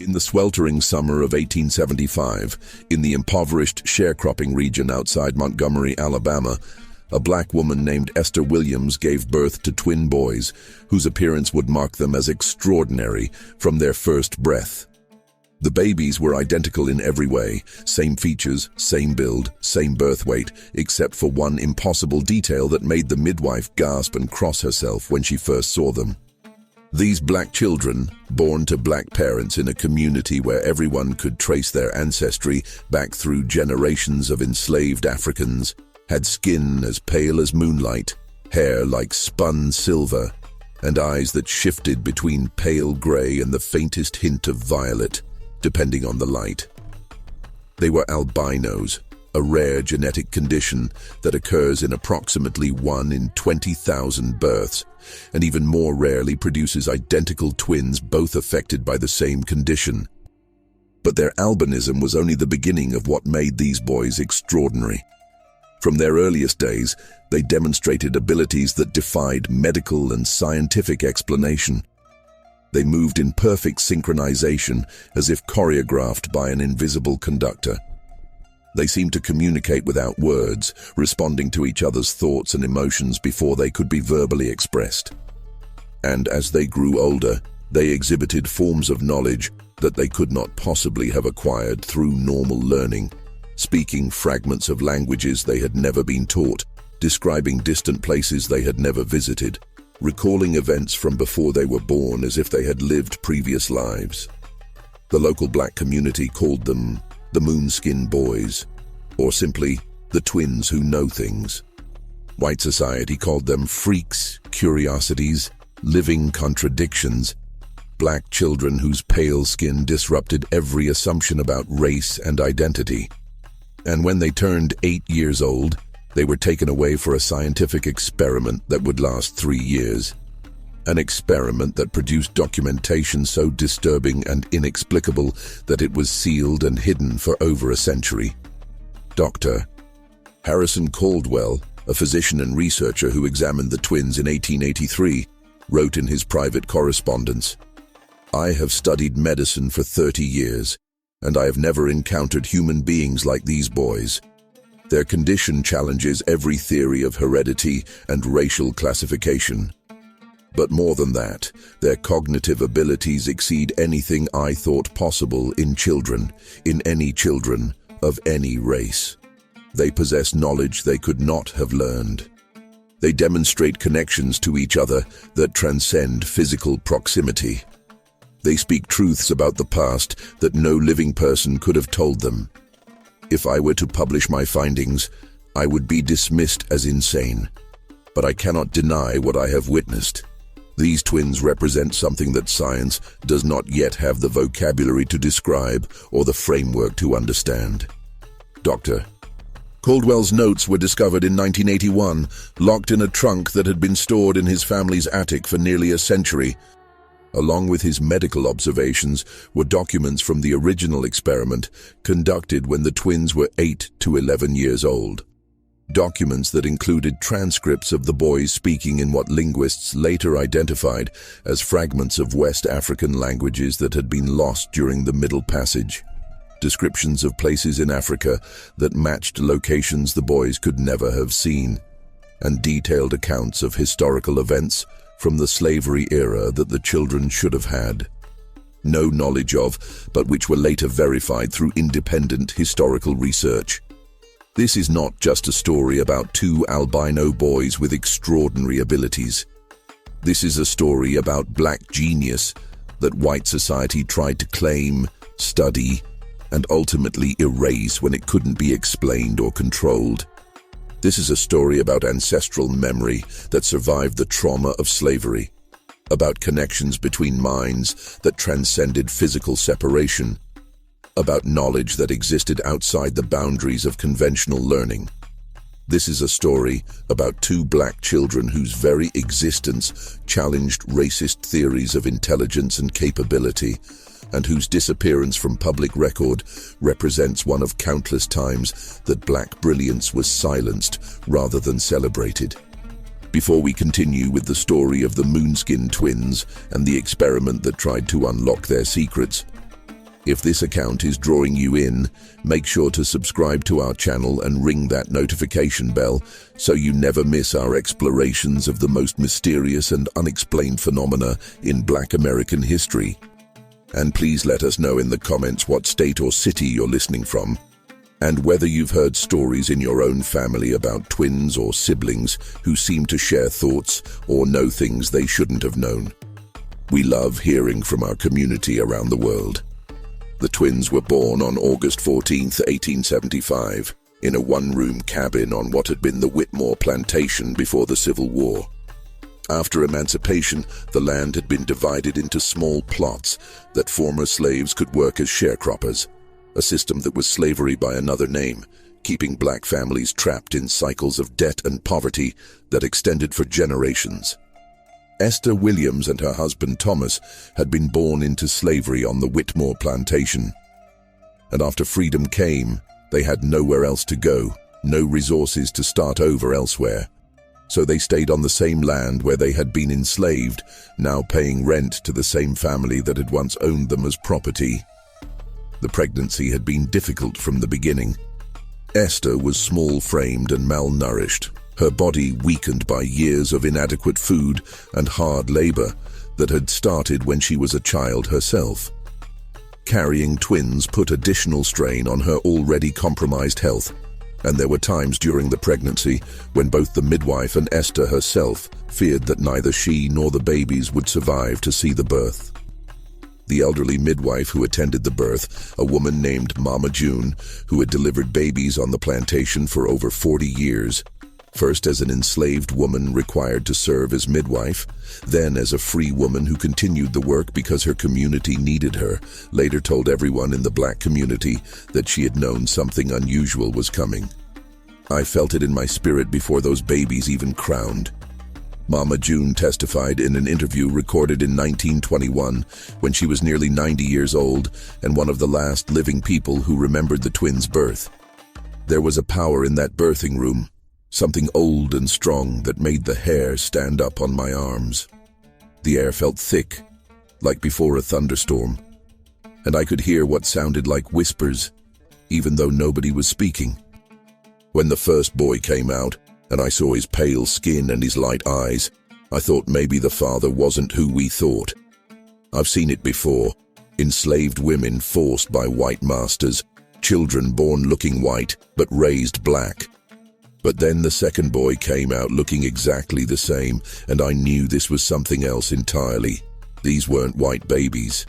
In the sweltering summer of 1875, in the impoverished sharecropping region outside Montgomery, Alabama, a black woman named Esther Williams gave birth to twin boys, whose appearance would mark them as extraordinary from their first breath. The babies were identical in every way, same features, same build, same birth weight, except for one impossible detail that made the midwife gasp and cross herself when she first saw them. These black children, born to black parents in a community where everyone could trace their ancestry back through generations of enslaved Africans, had skin as pale as moonlight, hair like spun silver, and eyes that shifted between pale gray and the faintest hint of violet, depending on the light. They were albinos, a rare genetic condition that occurs in approximately 1 in 20,000 births, and even more rarely produces identical twins both affected by the same condition. But their albinism was only the beginning of what made these boys extraordinary. From their earliest days, they demonstrated abilities that defied medical and scientific explanation. They moved in perfect synchronization, as if choreographed by an invisible conductor. They seemed to communicate without words, responding to each other's thoughts and emotions before they could be verbally expressed. And as they grew older, they exhibited forms of knowledge that they could not possibly have acquired through normal learning, speaking fragments of languages they had never been taught, describing distant places they had never visited, recalling events from before they were born as if they had lived previous lives. The local black community called them the Moonskin Boys, or simply the twins who know things. White society called them freaks, curiosities, living contradictions, black children whose pale skin disrupted every assumption about race and identity. And when they turned 8 years old, they were taken away for a scientific experiment that would last 3 years. An experiment that produced documentation so disturbing and inexplicable that it was sealed and hidden for over a century. Dr. Harrison Caldwell, a physician and researcher who examined the twins in 1883, wrote in his private correspondence, "I have studied medicine for 30 years, and I have never encountered human beings like these boys. Their condition challenges every theory of heredity and racial classification. But more than that, their cognitive abilities exceed anything I thought possible in any children of any race. They possess knowledge they could not have learned. They demonstrate connections to each other that transcend physical proximity. They speak truths about the past that no living person could have told them. If I were to publish my findings, I would be dismissed as insane. But I cannot deny what I have witnessed. These twins represent something that science does not yet have the vocabulary to describe or the framework to understand." Dr. Caldwell's notes were discovered in 1981, locked in a trunk that had been stored in his family's attic for nearly a century. Along with his medical observations were documents from the original experiment conducted when the twins were 8 to 11 years old. Documents that included transcripts of the boys speaking in what linguists later identified as fragments of West African languages that had been lost during the Middle Passage. Descriptions of places in Africa that matched locations the boys could never have seen, and detailed accounts of historical events from the slavery era that the children should have had no knowledge of, but which were later verified through independent historical research. This is not just a story about 2 albino boys with extraordinary abilities. This is a story about black genius that white society tried to claim, study, and ultimately erase when it couldn't be explained or controlled. This is a story about ancestral memory that survived the trauma of slavery, about connections between minds that transcended physical separation, about knowledge that existed outside the boundaries of conventional learning. This is a story about 2 black children whose very existence challenged racist theories of intelligence and capability, and whose disappearance from public record represents one of countless times that black brilliance was silenced rather than celebrated. Before we continue with the story of the Moonskin twins and the experiment that tried to unlock their secrets, If this account is drawing you in, make sure to subscribe to our channel and ring that notification bell so you never miss our explorations of the most mysterious and unexplained phenomena in Black American history. And please let us know in the comments what state or city you're listening from, and whether you've heard stories in your own family about twins or siblings who seem to share thoughts or know things they shouldn't have known. We love hearing from our community around the world. The twins were born on August 14, 1875, in a one-room cabin on what had been the Whitmore plantation before the Civil War. After emancipation, the land had been divided into small plots that former slaves could work as sharecroppers, a system that was slavery by another name, keeping black families trapped in cycles of debt and poverty that extended for generations. Esther Williams and her husband Thomas had been born into slavery on the Whitmore plantation. And after freedom came, they had nowhere else to go, no resources to start over elsewhere. So they stayed on the same land where they had been enslaved, now paying rent to the same family that had once owned them as property. The pregnancy had been difficult from the beginning. Esther was small-framed and malnourished, her body weakened by years of inadequate food and hard labor that had started when she was a child herself. Carrying twins put additional strain on her already compromised health, and there were times during the pregnancy when both the midwife and Esther herself feared that neither she nor the babies would survive to see the birth. The elderly midwife who attended the birth, a woman named Mama June, who had delivered babies on the plantation for over 40 years, first as an enslaved woman required to serve as midwife, then as a free woman who continued the work because her community needed her, later told everyone in the black community that she had known something unusual was coming. I felt it in my spirit before those babies even crowned. Mama June testified in an interview recorded in 1921 when she was nearly 90 years old and one of the last living people who remembered the twins' birth. There was a power in that birthing room, something old and strong that made the hair stand up on my arms. The air felt thick, like before a thunderstorm, and I could hear what sounded like whispers, even though nobody was speaking. When the first boy came out, and I saw his pale skin and his light eyes, I thought maybe the father wasn't who we thought. I've seen it before, enslaved women forced by white masters, children born looking white but raised black. But then the second boy came out looking exactly the same, and I knew this was something else entirely. These weren't white babies.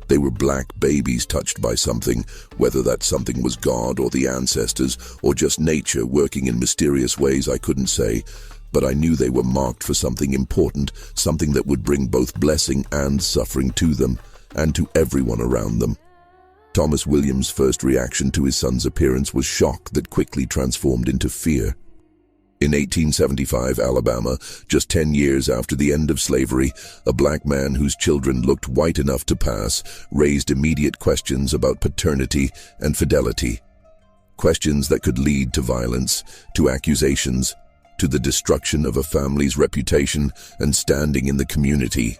They were black babies touched by something, whether that something was God or the ancestors, or just nature working in mysterious ways I couldn't say, but I knew they were marked for something important, something that would bring both blessing and suffering to them, and to everyone around them. Thomas Williams' first reaction to his son's appearance was shock that quickly transformed into fear. In 1875, Alabama, just 10 years after the end of slavery, a black man whose children looked white enough to pass raised immediate questions about paternity and fidelity. Questions that could lead to violence, to accusations, to the destruction of a family's reputation and standing in the community.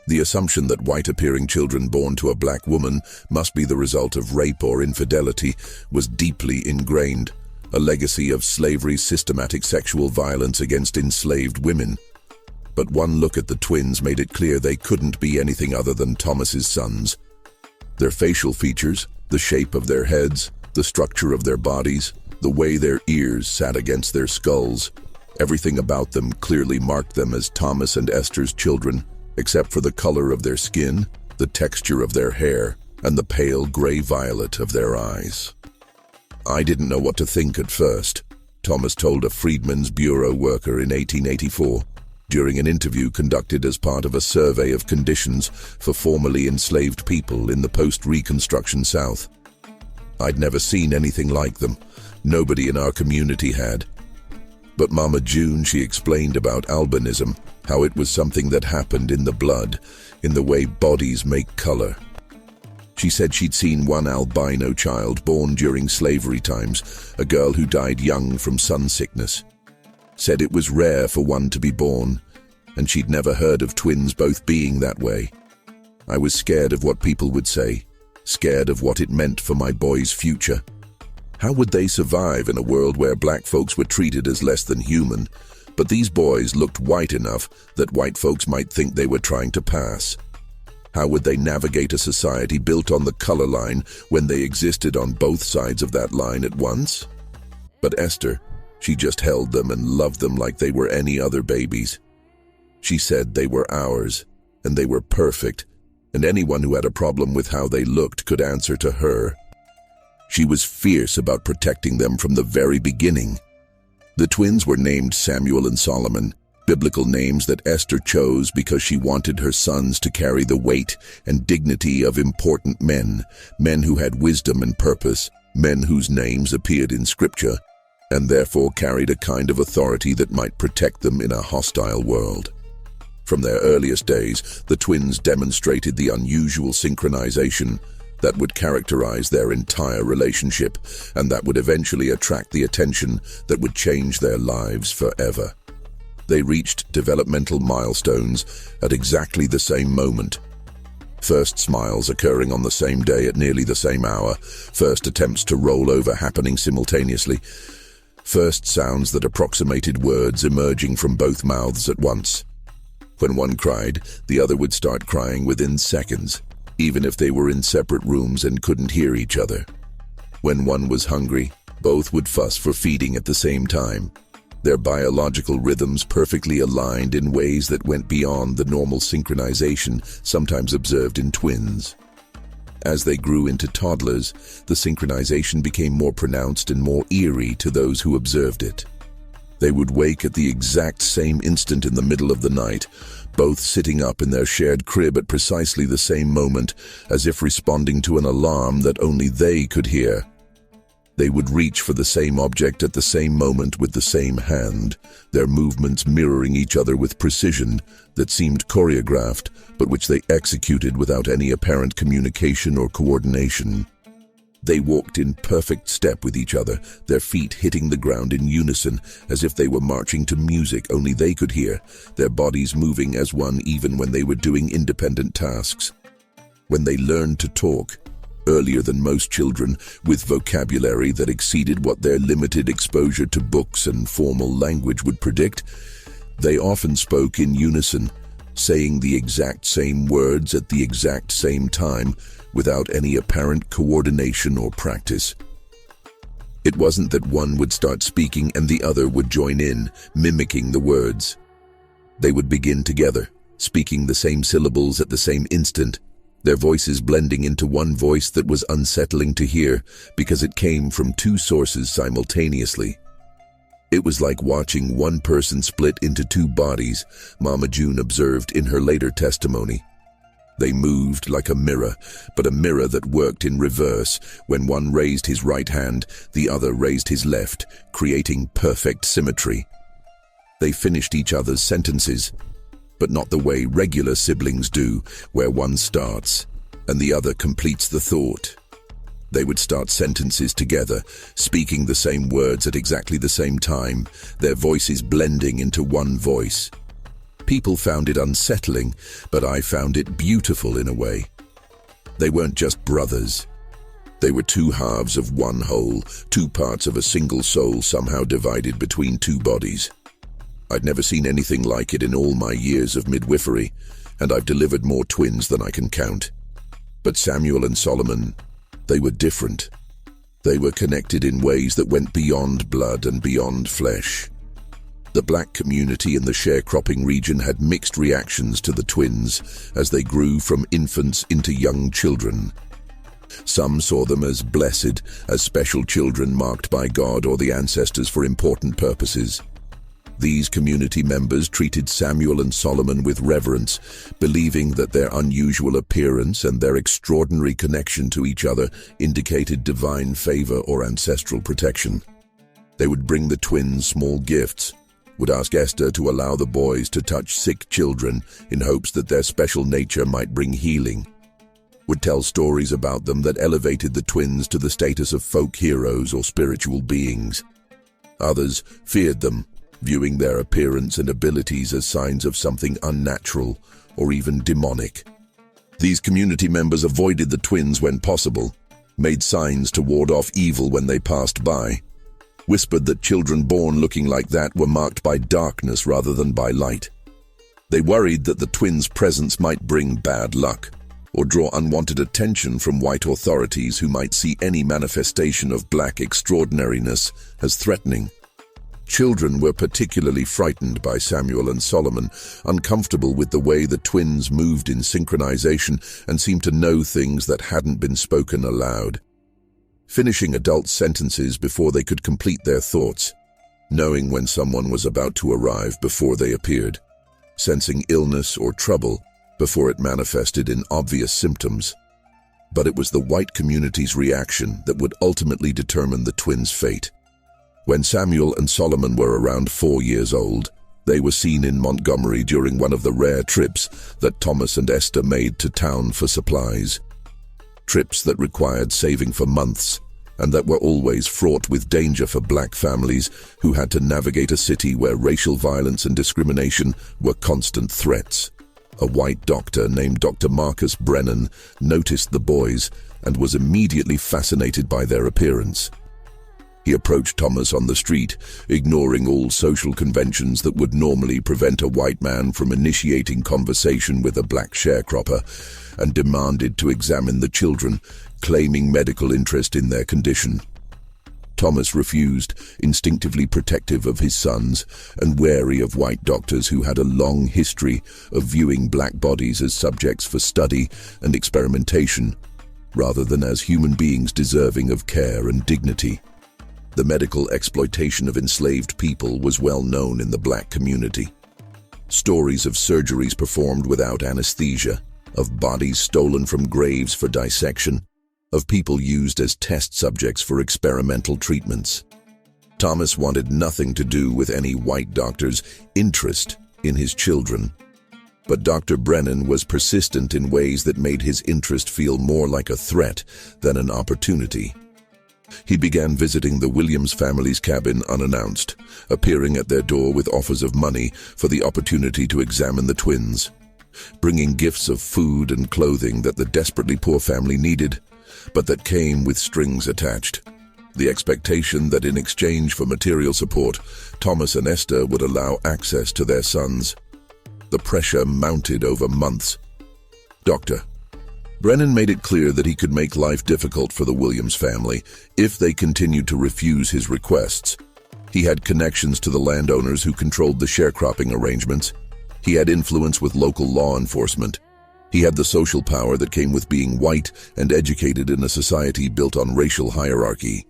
The assumption that white-appearing children born to a black woman must be the result of rape or infidelity was deeply ingrained, a legacy of slavery's systematic sexual violence against enslaved women. But one look at the twins made it clear they couldn't be anything other than Thomas's sons. Their facial features, the shape of their heads, the structure of their bodies, the way their ears sat against their skulls, everything about them clearly marked them as Thomas and Esther's children, except for the color of their skin, the texture of their hair, and the pale gray-violet of their eyes. I didn't know what to think at first, Thomas told a Freedmen's Bureau worker in 1884, during an interview conducted as part of a survey of conditions for formerly enslaved people in the post-Reconstruction South. I'd never seen anything like them. Nobody in our community had. But Mama June, she explained about albinism, how it was something that happened in the blood, in the way bodies make color. She said she'd seen one albino child born during slavery times, a girl who died young from sun sickness. Said it was rare for one to be born, and she'd never heard of twins both being that way. I was scared of what people would say. scared of what it meant for my boy's future. How would they survive in a world where black folks were treated as less than human, but these boys looked white enough that white folks might think they were trying to pass? How would they navigate a society built on the color line when they existed on both sides of that line at once? But Esther, she just held them and loved them like they were any other babies. She said they were ours, and they were perfect, and anyone who had a problem with how they looked could answer to her. She was fierce about protecting them from the very beginning. The twins were named Samuel and Solomon, biblical names that Esther chose because she wanted her sons to carry the weight and dignity of important men, men who had wisdom and purpose, men whose names appeared in Scripture, and therefore carried a kind of authority that might protect them in a hostile world. From their earliest days, the twins demonstrated the unusual synchronization that would characterize their entire relationship, and that would eventually attract the attention that would change their lives forever. They reached developmental milestones at exactly the same moment. First smiles occurring on the same day at nearly the same hour, first attempts to roll over happening simultaneously, first sounds that approximated words emerging from both mouths at once. When one cried, the other would start crying within seconds, even if they were in separate rooms and couldn't hear each other. When one was hungry, both would fuss for feeding at the same time, their biological rhythms perfectly aligned in ways that went beyond the normal synchronization sometimes observed in twins. As they grew into toddlers, the synchronization became more pronounced and more eerie to those who observed it. They would wake at the exact same instant in the middle of the night, both sitting up in their shared crib at precisely the same moment, as if responding to an alarm that only they could hear. They would reach for the same object at the same moment with the same hand, their movements mirroring each other with precision that seemed choreographed, but which they executed without any apparent communication or coordination. They walked in perfect step with each other, their feet hitting the ground in unison, as if they were marching to music only they could hear, their bodies moving as one even when they were doing independent tasks. When they learned to talk, earlier than most children, with vocabulary that exceeded what their limited exposure to books and formal language would predict, they often spoke in unison, saying the exact same words at the exact same time, without any apparent coordination or practice. It wasn't that one would start speaking and the other would join in, mimicking the words. They would begin together, speaking the same syllables at the same instant, their voices blending into one voice that was unsettling to hear because it came from two sources simultaneously. It was like watching one person split into two bodies, Mama June observed in her later testimony. They moved like a mirror, but a mirror that worked in reverse. When one raised his right hand, the other raised his left, creating perfect symmetry. They finished each other's sentences, but not the way regular siblings do, where one starts and the other completes the thought. They would start sentences together, speaking the same words at exactly the same time, their voices blending into one voice. People found it unsettling, but I found it beautiful in a way. They weren't just brothers. They were two halves of one whole, two parts of a single soul somehow divided between two bodies. I'd never seen anything like it in all my years of midwifery, and I've delivered more twins than I can count. But Samuel and Solomon, they were different. They were connected in ways that went beyond blood and beyond flesh. The black community in the sharecropping region had mixed reactions to the twins as they grew from infants into young children. Some saw them as blessed, as special children marked by God or the ancestors for important purposes. These community members treated Samuel and Solomon with reverence, believing that their unusual appearance and their extraordinary connection to each other indicated divine favor or ancestral protection. They would bring the twins small gifts, would ask Esther to allow the boys to touch sick children in hopes that their special nature might bring healing, would tell stories about them that elevated the twins to the status of folk heroes or spiritual beings. Others feared them, viewing their appearance and abilities as signs of something unnatural or even demonic. These community members avoided the twins when possible, made signs to ward off evil when they passed by, whispered that children born looking like that were marked by darkness rather than by light. They worried that the twins' presence might bring bad luck, or draw unwanted attention from white authorities who might see any manifestation of black extraordinariness as threatening. Children were particularly frightened by Samuel and Solomon, uncomfortable with the way the twins moved in synchronization and seemed to know things that hadn't been spoken aloud. Finishing adult sentences before they could complete their thoughts, knowing when someone was about to arrive before they appeared, sensing illness or trouble before it manifested in obvious symptoms. But it was the white community's reaction that would ultimately determine the twins' fate. When Samuel and Solomon were around 4 years old, they were seen in Montgomery during one of the rare trips that Thomas and Esther made to town for supplies. Trips that required saving for months, and that were always fraught with danger for black families who had to navigate a city where racial violence and discrimination were constant threats. A white doctor named Dr. Marcus Brennan noticed the boys and was immediately fascinated by their appearance. He approached Thomas on the street, ignoring all social conventions that would normally prevent a white man from initiating conversation with a black sharecropper, and demanded to examine the children, claiming medical interest in their condition. Thomas refused, instinctively protective of his sons and wary of white doctors who had a long history of viewing black bodies as subjects for study and experimentation, rather than as human beings deserving of care and dignity. The medical exploitation of enslaved people was well known in the black community. Stories of surgeries performed without anesthesia, of bodies stolen from graves for dissection, of people used as test subjects for experimental treatments. Thomas wanted nothing to do with any white doctor's interest in his children. But Dr. Brennan was persistent in ways that made his interest feel more like a threat than an opportunity. He began visiting the Williams family's cabin unannounced, appearing at their door with offers of money for the opportunity to examine the twins, bringing gifts of food and clothing that the desperately poor family needed, but that came with strings attached. The expectation that in exchange for material support, Thomas and Esther would allow access to their sons. The pressure mounted over months. Dr. Brennan made it clear that he could make life difficult for the Williams family if they continued to refuse his requests. He had connections to the landowners who controlled the sharecropping arrangements. He had influence with local law enforcement. He had the social power that came with being white and educated in a society built on racial hierarchy.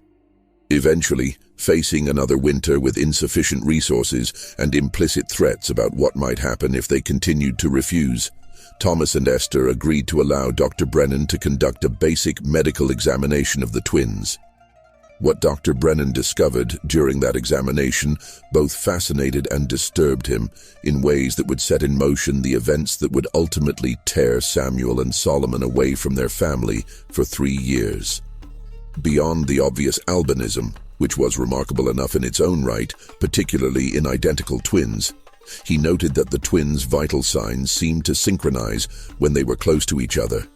Eventually, facing another winter with insufficient resources and implicit threats about what might happen if they continued to refuse, Thomas and Esther agreed to allow Dr. Brennan to conduct a basic medical examination of the twins. What Dr. Brennan discovered during that examination both fascinated and disturbed him in ways that would set in motion the events that would ultimately tear Samuel and Solomon away from their family for 3 years. Beyond the obvious albinism, which was remarkable enough in its own right, particularly in identical twins, he noted that the twins' vital signs seemed to synchronize when they were close to each other.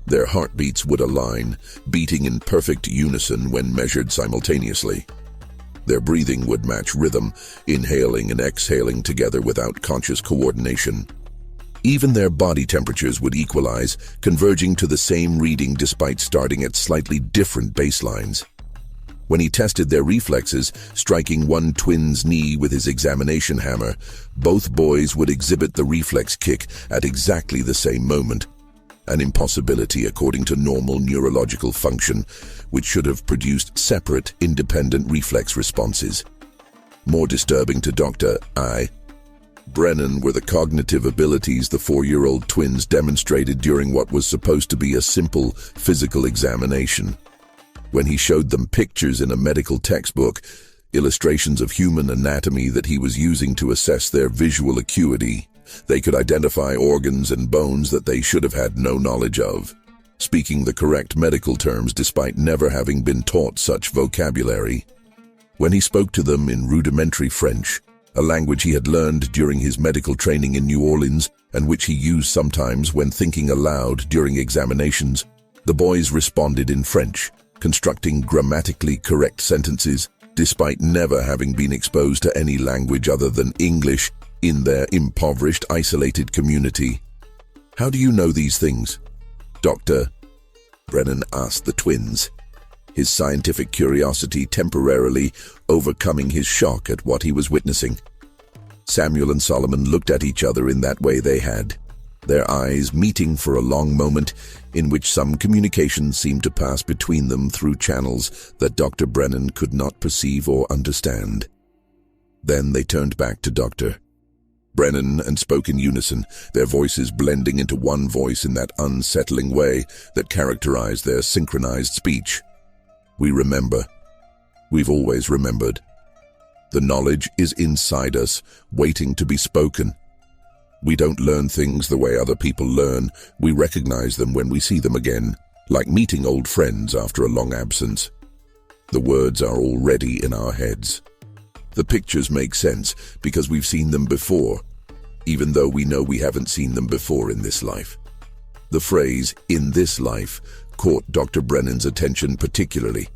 Their heartbeats would align, beating in perfect unison when measured simultaneously. Their breathing would match rhythm, inhaling and exhaling together without conscious coordination. Even their body temperatures would equalize, converging to the same reading despite starting at slightly different baselines. When he tested their reflexes, striking one twin's knee with his examination hammer, both boys would exhibit the reflex kick at exactly the same moment. An impossibility according to normal neurological function, which should have produced separate, independent reflex responses. More disturbing to Dr. Brennan were the cognitive abilities the 4-year-old twins demonstrated during what was supposed to be a simple physical examination. When he showed them pictures in a medical textbook, illustrations of human anatomy that he was using to assess their visual acuity, they could identify organs and bones that they should have had no knowledge of, speaking the correct medical terms despite never having been taught such vocabulary. When he spoke to them in rudimentary French, a language he had learned during his medical training in New Orleans and which he used sometimes when thinking aloud during examinations. The boys responded in French, constructing grammatically correct sentences, despite never having been exposed to any language other than English in their impoverished, isolated community. "How do you know these things, Dr. Brennan asked the twins, his scientific curiosity temporarily overcoming his shock at what he was witnessing. Samuel and Solomon looked at each other in that way they had, their eyes meeting for a long moment in which some communication seemed to pass between them through channels that Dr. Brennan could not perceive or understand. Then they turned back to Dr. Brennan and spoke in unison, their voices blending into one voice in that unsettling way that characterized their synchronized speech. "We remember. We've always remembered. The knowledge is inside us, waiting to be spoken. We don't learn things the way other people learn. We recognize them when we see them again, like meeting old friends after a long absence. The words are already in our heads. The pictures make sense because we've seen them before, even though we know we haven't seen them before in this life." The phrase, "in this life," caught Dr. Brennan's attention particularly.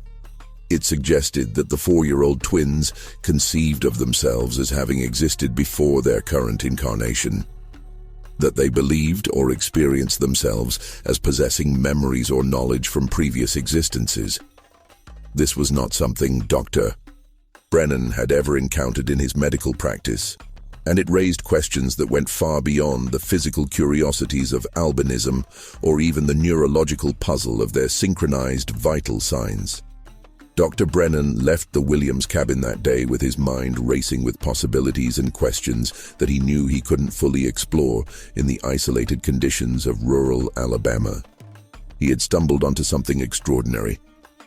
It suggested that the 4-year-old twins conceived of themselves as having existed before their current incarnation, that they believed or experienced themselves as possessing memories or knowledge from previous existences. This was not something Dr. Brennan had ever encountered in his medical practice, and it raised questions that went far beyond the physical curiosities of albinism or even the neurological puzzle of their synchronized vital signs. Dr. Brennan left the Williams cabin that day with his mind racing with possibilities and questions that he knew he couldn't fully explore in the isolated conditions of rural Alabama. He had stumbled onto something extraordinary.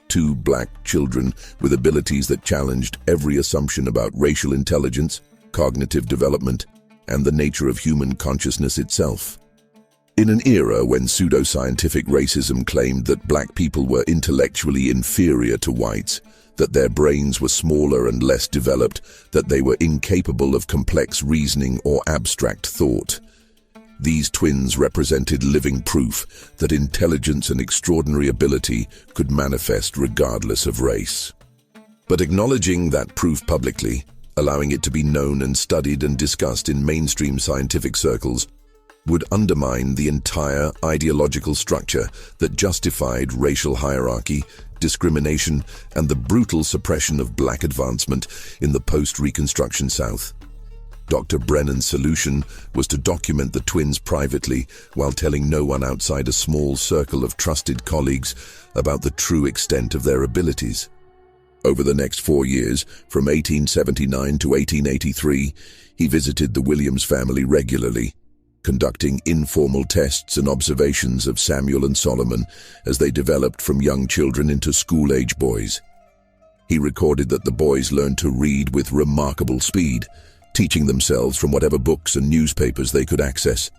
2 black children with abilities that challenged every assumption about racial intelligence, cognitive development, and the nature of human consciousness itself. In an era when pseudoscientific racism claimed that black people were intellectually inferior to whites, that their brains were smaller and less developed, that they were incapable of complex reasoning or abstract thought, these twins represented living proof that intelligence and extraordinary ability could manifest regardless of race. But acknowledging that proof publicly, allowing it to be known and studied and discussed in mainstream scientific circles, would undermine the entire ideological structure that justified racial hierarchy, discrimination, and the brutal suppression of black advancement in the post-Reconstruction South. Dr. Brennan's solution was to document the twins privately while telling no one outside a small circle of trusted colleagues about the true extent of their abilities. Over the next 4 years, from 1879 to 1883, he visited the Williams family regularly, conducting informal tests and observations of Samuel and Solomon as they developed from young children into school-age boys. He recorded that the boys learned to read with remarkable speed, teaching themselves from whatever books and newspapers they could access,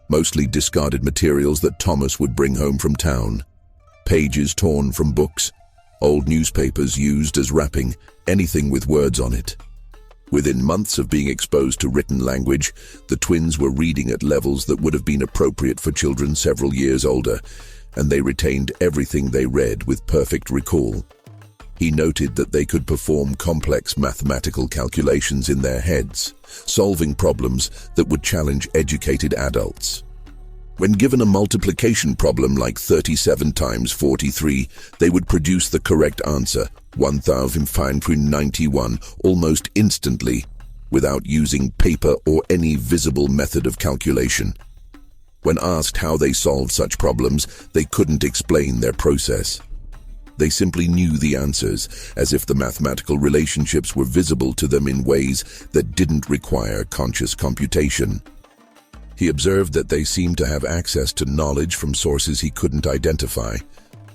mostly discarded materials that Thomas would bring home from town. Pages torn from books, old newspapers used as wrapping, anything with words on it. Within months of being exposed to written language, the twins were reading at levels that would have been appropriate for children several years older, and they retained everything they read with perfect recall. He noted that they could perform complex mathematical calculations in their heads, solving problems that would challenge educated adults. When given a multiplication problem like 37 times 43, they would produce the correct answer, 1,591, almost instantly, without using paper or any visible method of calculation. When asked how they solved such problems, they couldn't explain their process. They simply knew the answers, as if the mathematical relationships were visible to them in ways that didn't require conscious computation. He observed that they seemed to have access to knowledge from sources he couldn't identify,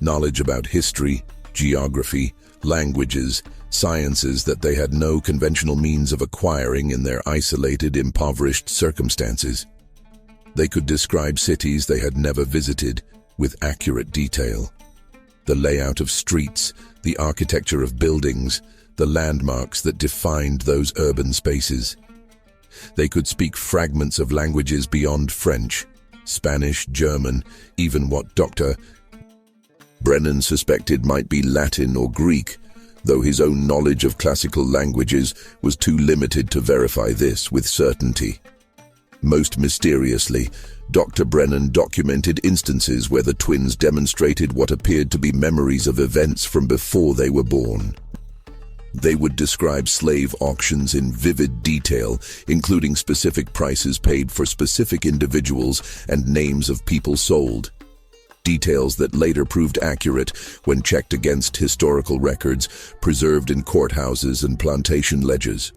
knowledge about history, geography, languages, sciences that they had no conventional means of acquiring in their isolated, impoverished circumstances. They could describe cities they had never visited with accurate detail. The layout of streets, the architecture of buildings, the landmarks that defined those urban spaces. They could speak fragments of languages beyond French, Spanish, German, even what Dr. Brennan suspected might be Latin or Greek, though his own knowledge of classical languages was too limited to verify this with certainty. Most mysteriously, Dr. Brennan documented instances where the twins demonstrated what appeared to be memories of events from before they were born. They would describe slave auctions in vivid detail, including specific prices paid for specific individuals and names of people sold. Details that later proved accurate when checked against historical records preserved in courthouses and plantation ledgers.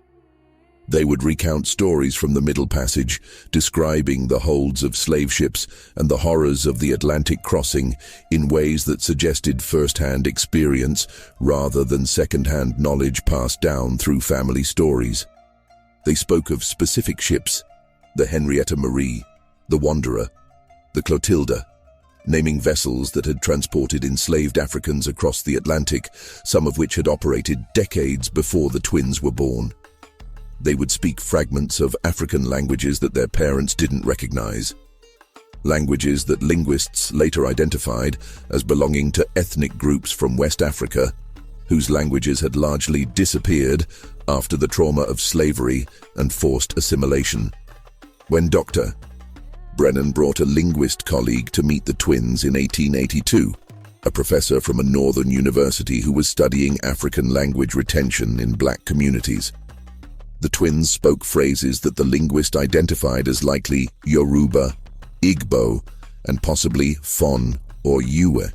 They would recount stories from the Middle Passage, describing the holds of slave ships and the horrors of the Atlantic crossing in ways that suggested first-hand experience rather than second-hand knowledge passed down through family stories. They spoke of specific ships, the Henrietta Marie, the Wanderer, the Clotilda, naming vessels that had transported enslaved Africans across the Atlantic, some of which had operated decades before the twins were born. They would speak fragments of African languages that their parents didn't recognize, languages that linguists later identified as belonging to ethnic groups from West Africa, whose languages had largely disappeared after the trauma of slavery and forced assimilation. When Dr. Brennan brought a linguist colleague to meet the twins in 1882, a professor from a northern university who was studying African language retention in black communities. The twins spoke phrases that the linguist identified as likely Yoruba, Igbo, and possibly Fon or Ewe.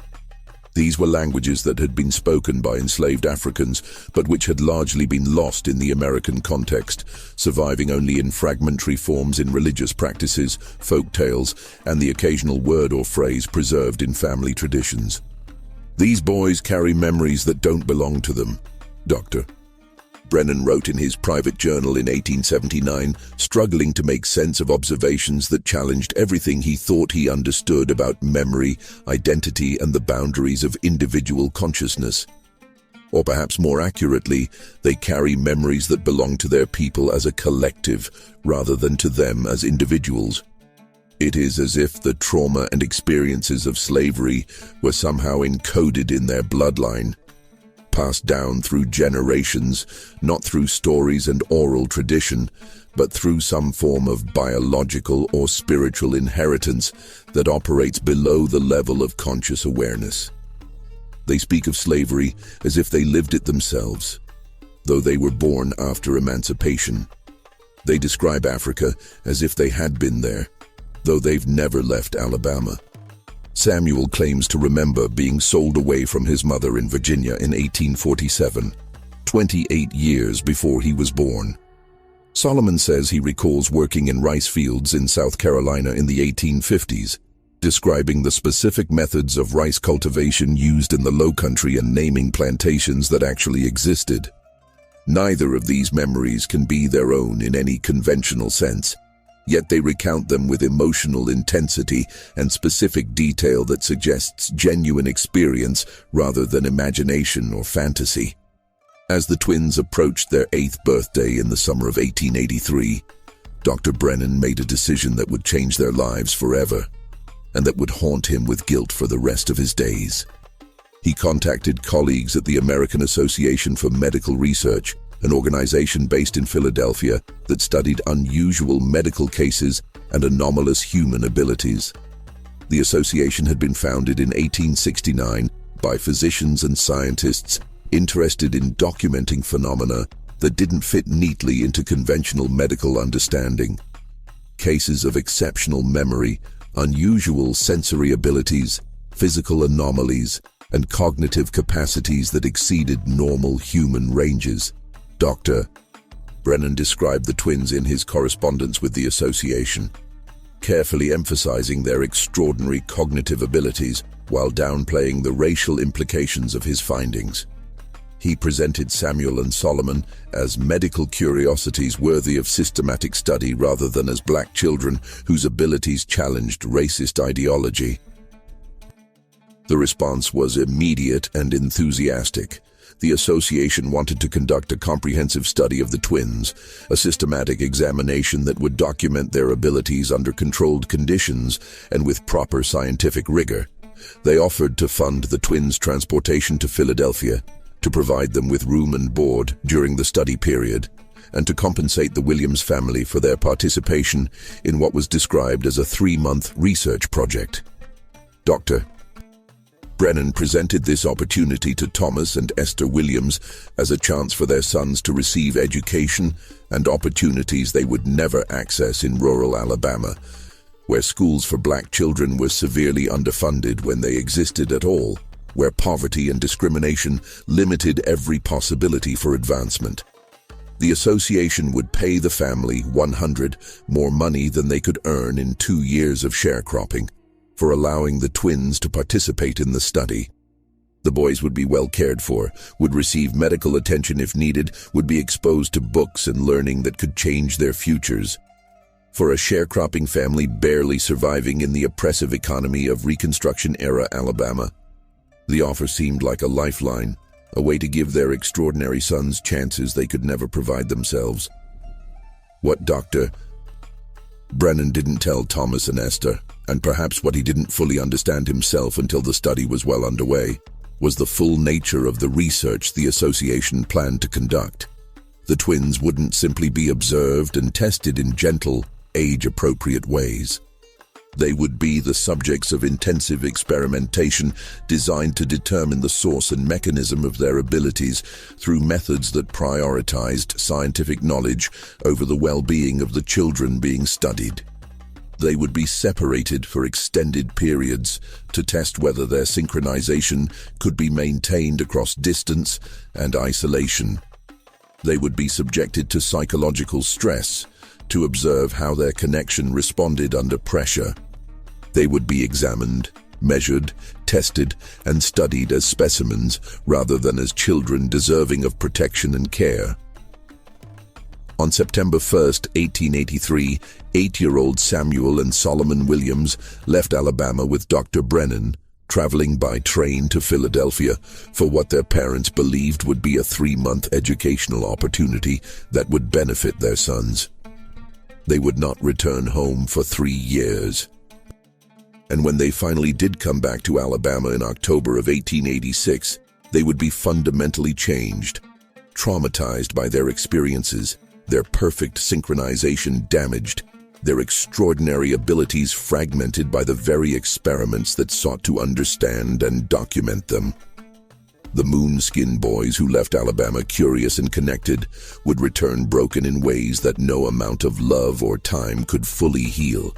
These were languages that had been spoken by enslaved Africans, but which had largely been lost in the American context, surviving only in fragmentary forms in religious practices, folk tales, and the occasional word or phrase preserved in family traditions. These boys carry memories that don't belong to them, Dr. Brennan wrote in his private journal in 1879, struggling to make sense of observations that challenged everything he thought he understood about memory, identity, and the boundaries of individual consciousness. Or perhaps more accurately, they carry memories that belong to their people as a collective, rather than to them as individuals. It is as if the trauma and experiences of slavery were somehow encoded in their bloodline, passed down through generations, not through stories and oral tradition, but through some form of biological or spiritual inheritance that operates below the level of conscious awareness. They speak of slavery as if they lived it themselves, though they were born after emancipation. They describe Africa as if they had been there, though they've never left Alabama. Samuel claims to remember being sold away from his mother in Virginia in 1847, 28 years before he was born. Solomon says he recalls working in rice fields in South Carolina in the 1850s, describing the specific methods of rice cultivation used in the Lowcountry and naming plantations that actually existed. Neither of these memories can be their own in any conventional sense, yet they recount them with emotional intensity and specific detail that suggests genuine experience rather than imagination or fantasy. As the twins approached their 8th birthday in the summer of 1883, Dr. Brennan made a decision that would change their lives forever, and that would haunt him with guilt for the rest of his days. He contacted colleagues at the American Association for Medical Research, an organization based in Philadelphia that studied unusual medical cases and anomalous human abilities. The association had been founded in 1869 by physicians and scientists interested in documenting phenomena that didn't fit neatly into conventional medical understanding. Cases of exceptional memory, unusual sensory abilities, physical anomalies, and cognitive capacities that exceeded normal human ranges. Dr. Brennan described the twins in his correspondence with the association, carefully emphasizing their extraordinary cognitive abilities while downplaying the racial implications of his findings. He presented Samuel and Solomon as medical curiosities worthy of systematic study rather than as black children whose abilities challenged racist ideology. The response was immediate and enthusiastic. the association wanted to conduct a comprehensive study of the twins, a systematic examination that would document their abilities under controlled conditions and with proper scientific rigor. They offered to fund the twins' transportation to Philadelphia, to provide them with room and board during the study period, and to compensate the Williams family for their participation in what was described as a 3-month research project. Dr. Brennan presented this opportunity to Thomas and Esther Williams as a chance for their sons to receive education and opportunities they would never access in rural Alabama, where schools for black children were severely underfunded when they existed at all, where poverty and discrimination limited every possibility for advancement. The association would pay the family $100 more money than they could earn in 2 years of sharecropping for allowing the twins to participate in the study. The boys would be well cared for, would receive medical attention if needed, would be exposed to books and learning that could change their futures. For a sharecropping family barely surviving in the oppressive economy of Reconstruction-era Alabama, the offer seemed like a lifeline, a way to give their extraordinary sons chances they could never provide themselves. What Dr. Brennan didn't tell Thomas and Esther, and perhaps what he didn't fully understand himself until the study was well underway, was the full nature of the research the association planned to conduct. The twins wouldn't simply be observed and tested in gentle, age-appropriate ways. They would be the subjects of intensive experimentation designed to determine the source and mechanism of their abilities through methods that prioritized scientific knowledge over the well-being of the children being studied. They would be separated for extended periods to test whether their synchronization could be maintained across distance and isolation. They would be subjected to psychological stress to observe how their connection responded under pressure. They would be examined, measured, tested, and studied as specimens rather than as children deserving of protection and care. On September 1, 1883, 8-year-old Samuel and Solomon Williams left Alabama with Dr. Brennan, traveling by train to Philadelphia for what their parents believed would be a 3-month educational opportunity that would benefit their sons. They would not return home for 3 years. And when they finally did come back to Alabama in October of 1886, they would be fundamentally changed, traumatized by their experiences, their perfect synchronization damaged, their extraordinary abilities fragmented by the very experiments that sought to understand and document them. The Moonskin Boys who left Alabama curious and connected would return broken in ways that no amount of love or time could fully heal.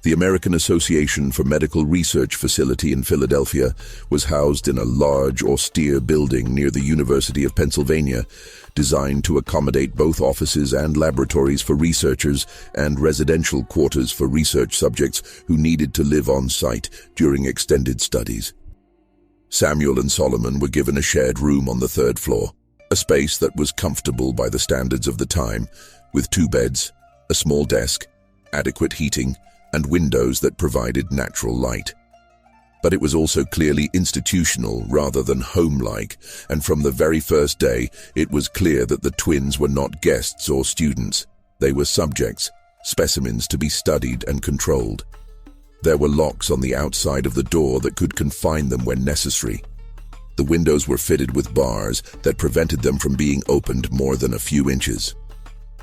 The American Association for Medical Research facility in Philadelphia was housed in a large, austere building near the University of Pennsylvania, designed to accommodate both offices and laboratories for researchers and residential quarters for research subjects who needed to live on site during extended studies. Samuel and Solomon were given a shared room on the 3rd floor, a space that was comfortable by the standards of the time, with 2 beds, a small desk, adequate heating, and windows that provided natural light. But it was also clearly institutional rather than home-like, and from the very first day, it was clear that the twins were not guests or students. They were subjects, specimens to be studied and controlled. There were locks on the outside of the door that could confine them when necessary. The windows were fitted with bars that prevented them from being opened more than a few inches.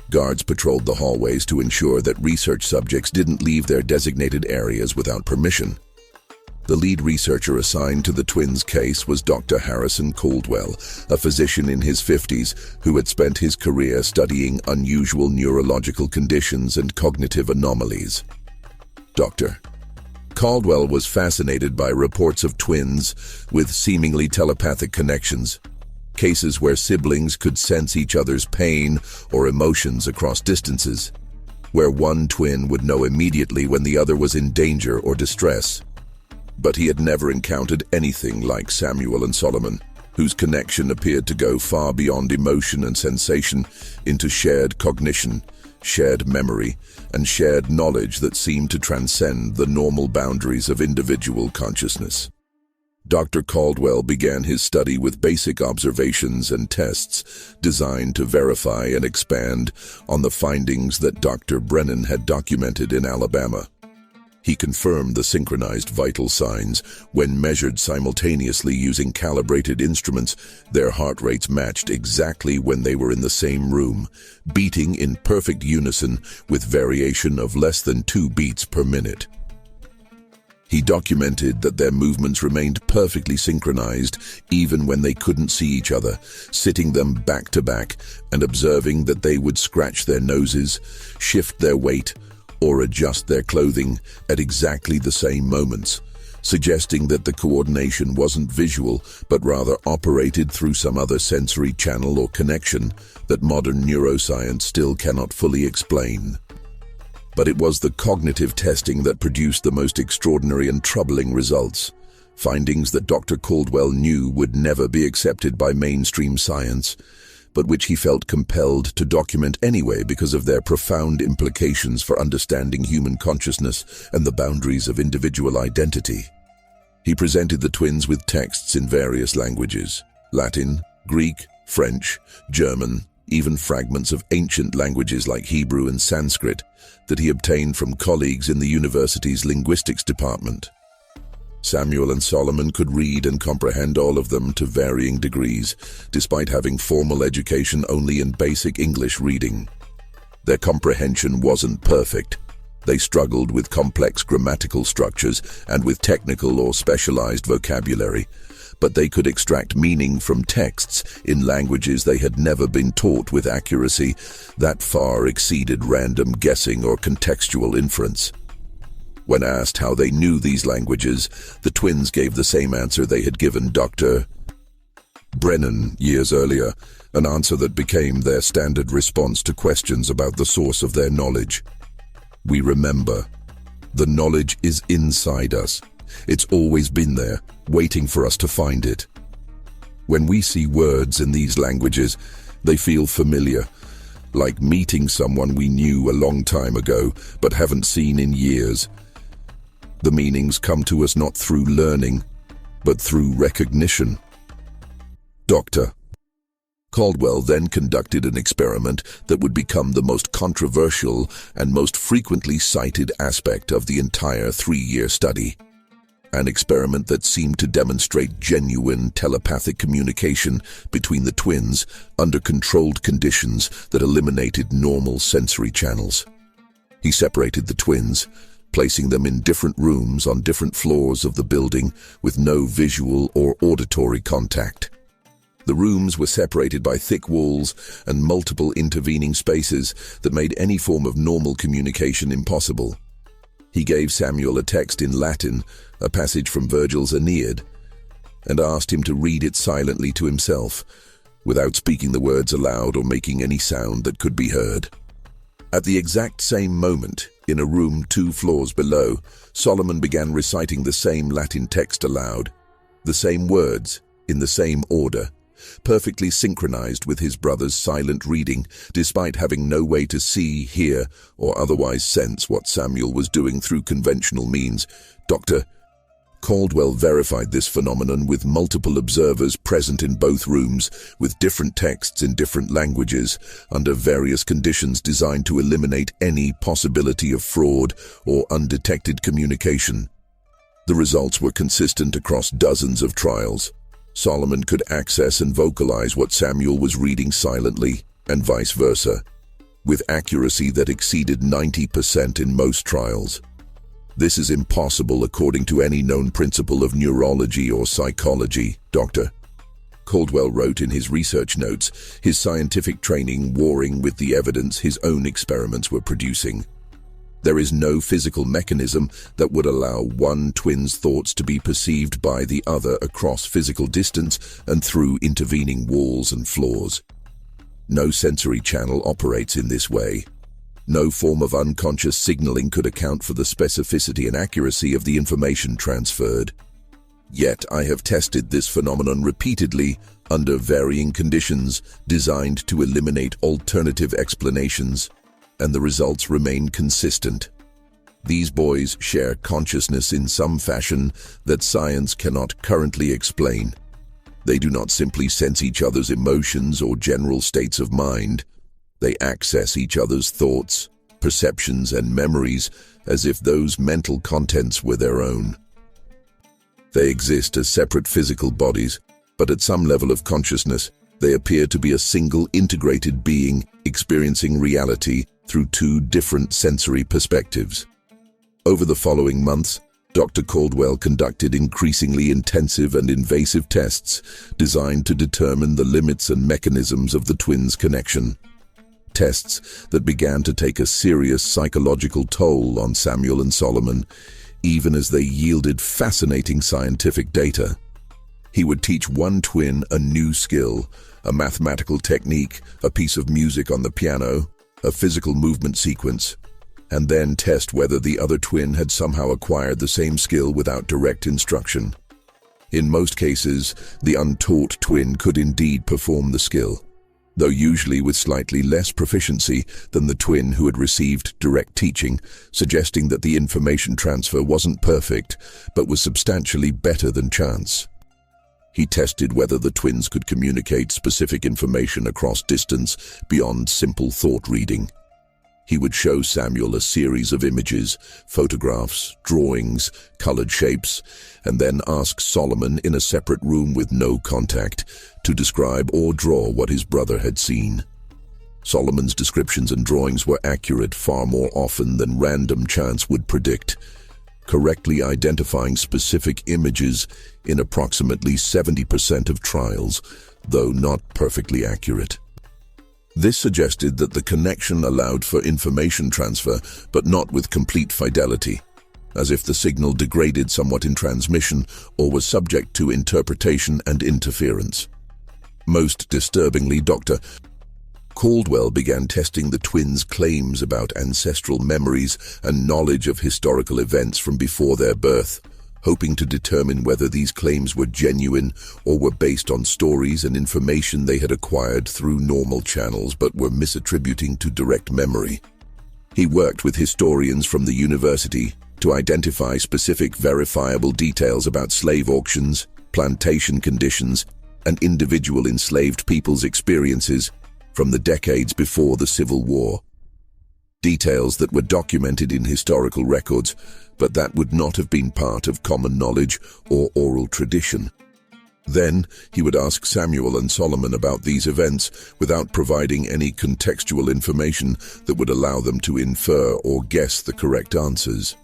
Guards patrolled the hallways to ensure that research subjects didn't leave their designated areas without permission. The lead researcher assigned to the twins' case was Dr. Harrison Caldwell, a physician in his 50s who had spent his career studying unusual neurological conditions and cognitive anomalies. Dr. Caldwell was fascinated by reports of twins with seemingly telepathic connections, cases where siblings could sense each other's pain or emotions across distances, where one twin would know immediately when the other was in danger or distress. But he had never encountered anything like Samuel and Solomon, whose connection appeared to go far beyond emotion and sensation into shared cognition, shared memory, and shared knowledge that seemed to transcend the normal boundaries of individual consciousness. Dr. Caldwell began his study with basic observations and tests designed to verify and expand on the findings that Dr. Brennan had documented in Alabama. He confirmed the synchronized vital signs. When measured simultaneously using calibrated instruments, their heart rates matched exactly when they were in the same room, beating in perfect unison with variation of less than 2 beats per minute. He documented that their movements remained perfectly synchronized even when they couldn't see each other, sitting them back to back and observing that they would scratch their noses, shift their weight, or adjust their clothing at exactly the same moments, suggesting that the coordination wasn't visual but rather operated through some other sensory channel or connection that modern neuroscience still cannot fully explain. But it was the cognitive testing that produced the most extraordinary and troubling results, findings that Dr. Caldwell knew would never be accepted by mainstream science, but which he felt compelled to document anyway because of their profound implications for understanding human consciousness and the boundaries of individual identity. He presented the twins with texts in various languages: Latin, Greek, French, German, even fragments of ancient languages like Hebrew and Sanskrit that he obtained from colleagues in the university's linguistics department. Samuel and Solomon could read and comprehend all of them to varying degrees, despite having formal education only in basic English reading. Their comprehension wasn't perfect. They struggled with complex grammatical structures and with technical or specialized vocabulary, but they could extract meaning from texts in languages they had never been taught with accuracy that far exceeded random guessing or contextual inference. When asked how they knew these languages, the twins gave the same answer they had given Dr. Brennan years earlier, an answer that became their standard response to questions about the source of their knowledge. We remember. The knowledge is inside us. It's always been there, waiting for us to find it. When we see words in these languages, they feel familiar, like meeting someone we knew a long time ago but haven't seen in years. The meanings come to us not through learning, but through recognition. Dr. Caldwell then conducted an experiment that would become the most controversial and most frequently cited aspect of the entire 3-year study. An experiment that seemed to demonstrate genuine telepathic communication between the twins under controlled conditions that eliminated normal sensory channels. He separated the twins, placing them in different rooms on different floors of the building with no visual or auditory contact. The rooms were separated by thick walls and multiple intervening spaces that made any form of normal communication impossible. He gave Samuel a text in Latin, a passage from Virgil's Aeneid, and asked him to read it silently to himself, without speaking the words aloud or making any sound that could be heard. At the exact same moment, in a room 2 floors below, Solomon began reciting the same Latin text aloud, the same words, in the same order, perfectly synchronized with his brother's silent reading, despite having no way to see, hear, or otherwise sense what Samuel was doing through conventional means. Dr. Caldwell verified this phenomenon with multiple observers present in both rooms, with different texts in different languages, under various conditions designed to eliminate any possibility of fraud or undetected communication. The results were consistent across dozens of trials. Solomon could access and vocalize what Samuel was reading silently, and vice versa, with accuracy that exceeded 90% in most trials. This is impossible according to any known principle of neurology or psychology, Dr. Caldwell wrote in his research notes, his scientific training warring with the evidence his own experiments were producing. There is no physical mechanism that would allow one twin's thoughts to be perceived by the other across physical distance and through intervening walls and floors. No sensory channel operates in this way. No form of unconscious signaling could account for the specificity and accuracy of the information transferred. Yet I have tested this phenomenon repeatedly under varying conditions designed to eliminate alternative explanations, and the results remain consistent. These boys share consciousness in some fashion that science cannot currently explain. They do not simply sense each other's emotions or general states of mind. They access each other's thoughts, perceptions, and memories as if those mental contents were their own. They exist as separate physical bodies, but at some level of consciousness, they appear to be a single integrated being experiencing reality through two different sensory perspectives. Over the following months, Dr. Caldwell conducted increasingly intensive and invasive tests designed to determine the limits and mechanisms of the twins' connection. Tests that began to take a serious psychological toll on Samuel and Solomon, even as they yielded fascinating scientific data. He would teach one twin a new skill, a mathematical technique, a piece of music on the piano, a physical movement sequence, and then test whether the other twin had somehow acquired the same skill without direct instruction. In most cases, the untaught twin could indeed perform the skill, though usually with slightly less proficiency than the twin who had received direct teaching, suggesting that the information transfer wasn't perfect, but was substantially better than chance. He tested whether the twins could communicate specific information across distance beyond simple thought reading. He would show Samuel a series of images, photographs, drawings, colored shapes, and then ask Solomon in a separate room with no contact to describe or draw what his brother had seen. Solomon's descriptions and drawings were accurate far more often than random chance would predict, correctly identifying specific images in approximately 70% of trials, though not perfectly accurate. This suggested that the connection allowed for information transfer, but not with complete fidelity, as if the signal degraded somewhat in transmission or was subject to interpretation and interference. Most disturbingly, Dr. Caldwell began testing the twins' claims about ancestral memories and knowledge of historical events from before their birth, hoping to determine whether these claims were genuine or were based on stories and information they had acquired through normal channels but were misattributing to direct memory. He worked with historians from the university to identify specific verifiable details about slave auctions, plantation conditions, and individual enslaved people's experiences from the decades before the Civil War. Details that were documented in historical records, but that would not have been part of common knowledge or oral tradition. Then, he would ask Samuel and Solomon about these events without providing any contextual information that would allow them to infer or guess the correct answers.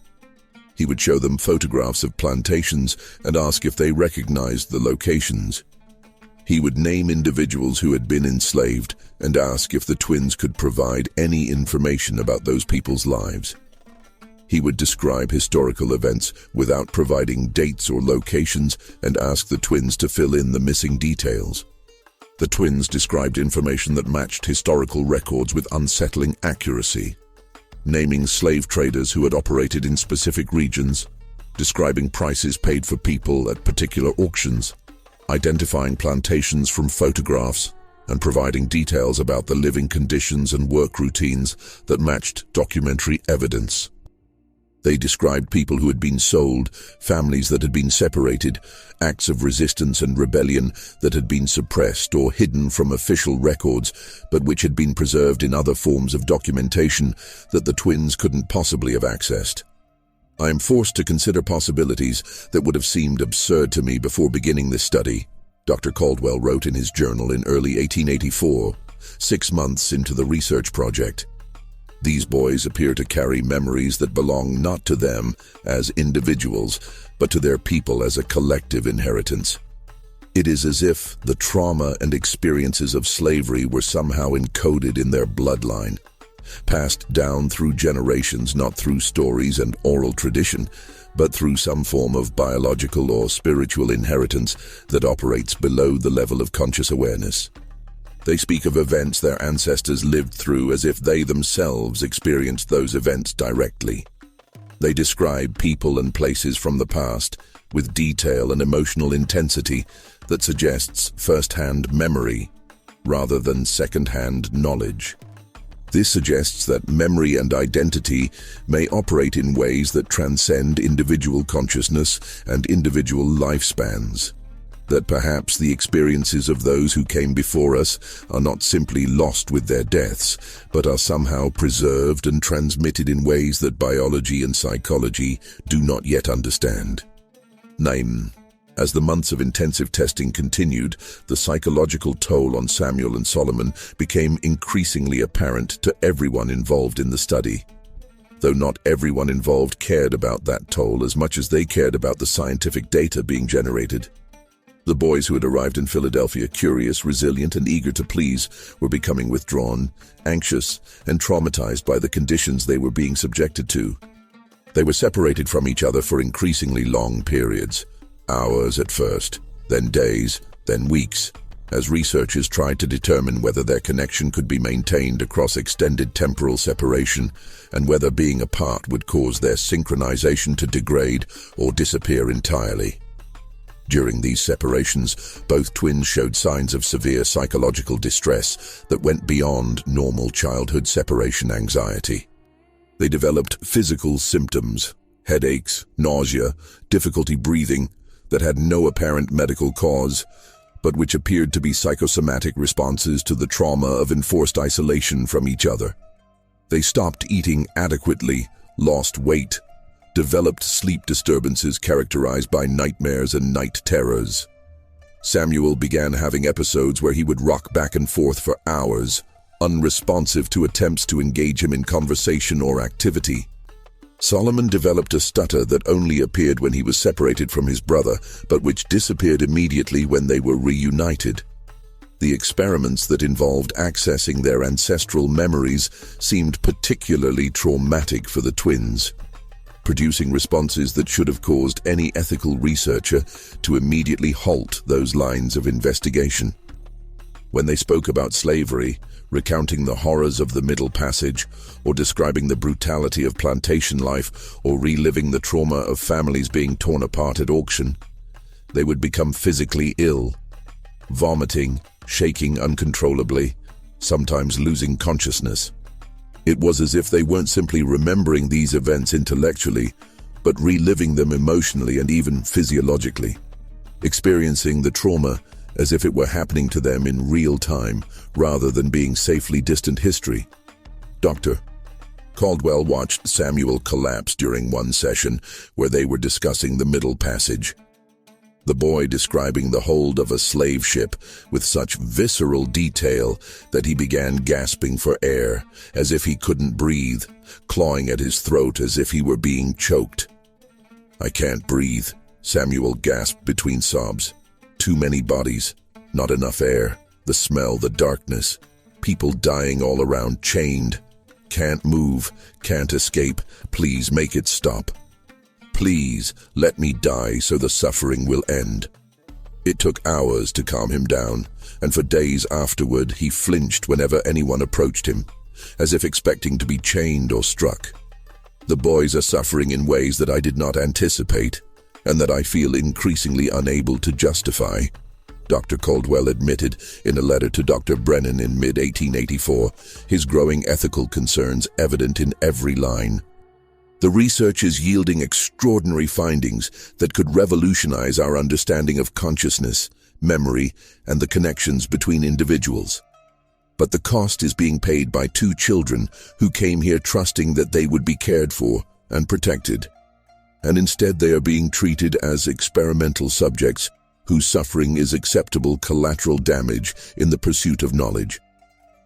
He would show them photographs of plantations and ask if they recognized the locations. He would name individuals who had been enslaved and ask if the twins could provide any information about those people's lives. He would describe historical events without providing dates or locations and ask the twins to fill in the missing details. The twins described information that matched historical records with unsettling accuracy, naming slave traders who had operated in specific regions, describing prices paid for people at particular auctions, identifying plantations from photographs, and providing details about the living conditions and work routines that matched documentary evidence. They described people who had been sold, families that had been separated, acts of resistance and rebellion that had been suppressed or hidden from official records, but which had been preserved in other forms of documentation that the twins couldn't possibly have accessed. I am forced to consider possibilities that would have seemed absurd to me before beginning this study, Dr. Caldwell wrote in his journal in early 1884, 6 months into the research project. These boys appear to carry memories that belong not to them as individuals, but to their people as a collective inheritance. It is as if the trauma and experiences of slavery were somehow encoded in their bloodline, passed down through generations, not through stories and oral tradition, but through some form of biological or spiritual inheritance that operates below the level of conscious awareness. They speak of events their ancestors lived through as if they themselves experienced those events directly. They describe people and places from the past with detail and emotional intensity that suggests first-hand memory rather than second-hand knowledge. This suggests that memory and identity may operate in ways that transcend individual consciousness and individual lifespans. That perhaps the experiences of those who came before us are not simply lost with their deaths, but are somehow preserved and transmitted in ways that biology and psychology do not yet understand. 9. As the months of intensive testing continued, the psychological toll on Samuel and Solomon became increasingly apparent to everyone involved in the study. Though not everyone involved cared about that toll as much as they cared about the scientific data being generated. The boys who had arrived in Philadelphia, curious, resilient, and eager to please, were becoming withdrawn, anxious, and traumatized by the conditions they were being subjected to. They were separated from each other for increasingly long periods. Hours at first, then days, then weeks, as researchers tried to determine whether their connection could be maintained across extended temporal separation and whether being apart would cause their synchronization to degrade or disappear entirely. During these separations, both twins showed signs of severe psychological distress that went beyond normal childhood separation anxiety. They developed physical symptoms, headaches, nausea, difficulty breathing, that had no apparent medical cause, but which appeared to be psychosomatic responses to the trauma of enforced isolation from each other. They stopped eating adequately, lost weight, developed sleep disturbances characterized by nightmares and night terrors. Samuel began having episodes where he would rock back and forth for hours, unresponsive to attempts to engage him in conversation or activity. Solomon developed a stutter that only appeared when he was separated from his brother, but which disappeared immediately when they were reunited. The experiments that involved accessing their ancestral memories seemed particularly traumatic for the twins, producing responses that should have caused any ethical researcher to immediately halt those lines of investigation. When they spoke about slavery, recounting the horrors of the Middle Passage, or describing the brutality of plantation life, or reliving the trauma of families being torn apart at auction, they would become physically ill, vomiting, shaking uncontrollably, sometimes losing consciousness. It was as if they weren't simply remembering these events intellectually, but reliving them emotionally and even physiologically, experiencing the trauma as if it were happening to them in real time, rather than being safely distant history. Dr. Caldwell watched Samuel collapse during one session where they were discussing the Middle Passage. The boy describing the hold of a slave ship with such visceral detail that he began gasping for air, as if he couldn't breathe, clawing at his throat as if he were being choked. "I can't breathe," Samuel gasped between sobs. "Too many bodies, not enough air, the smell, the darkness, people dying all around, chained. Can't move, can't escape, please make it stop. Please, let me die so the suffering will end." It took hours to calm him down, and for days afterward he flinched whenever anyone approached him, as if expecting to be chained or struck. "The boys are suffering in ways that I did not anticipate, and that I feel increasingly unable to justify," Dr. Caldwell admitted in a letter to Dr. Brennan in mid-1884, his growing ethical concerns evident in every line. The research is yielding extraordinary findings that could revolutionize our understanding of consciousness, memory, and the connections between individuals. But the cost is being paid by two children who came here trusting that they would be cared for and protected. And instead they are being treated as experimental subjects whose suffering is acceptable collateral damage in the pursuit of knowledge.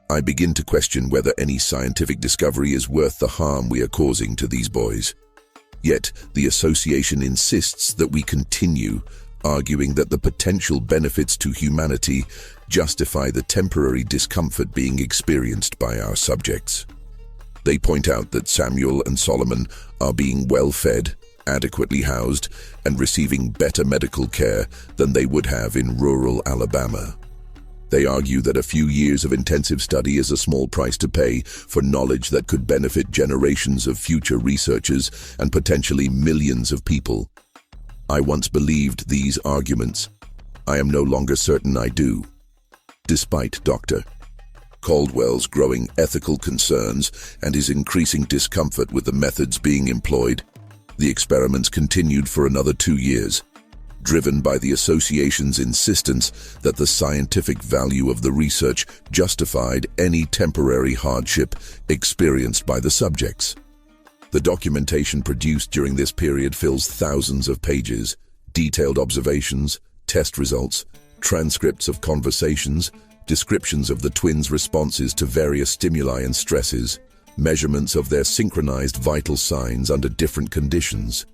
I begin to question whether any scientific discovery is worth the harm we are causing to these boys. Yet, the association insists that we continue, arguing that the potential benefits to humanity justify the temporary discomfort being experienced by our subjects. They point out that Samuel and Solomon are being well-fed, adequately housed, and receiving better medical care than they would have in rural Alabama. They argue that a few years of intensive study is a small price to pay for knowledge that could benefit generations of future researchers and potentially millions of people. I once believed these arguments. I am no longer certain I do. Despite Dr. Caldwell's growing ethical concerns and his increasing discomfort with the methods being employed, the experiments continued for another 2 years, driven by the association's insistence that the scientific value of the research justified any temporary hardship experienced by the subjects. The documentation produced during this period fills thousands of pages, detailed observations, test results, transcripts of conversations, descriptions of the twins' responses to various stimuli and stresses, measurements of their synchronized vital signs under different conditions.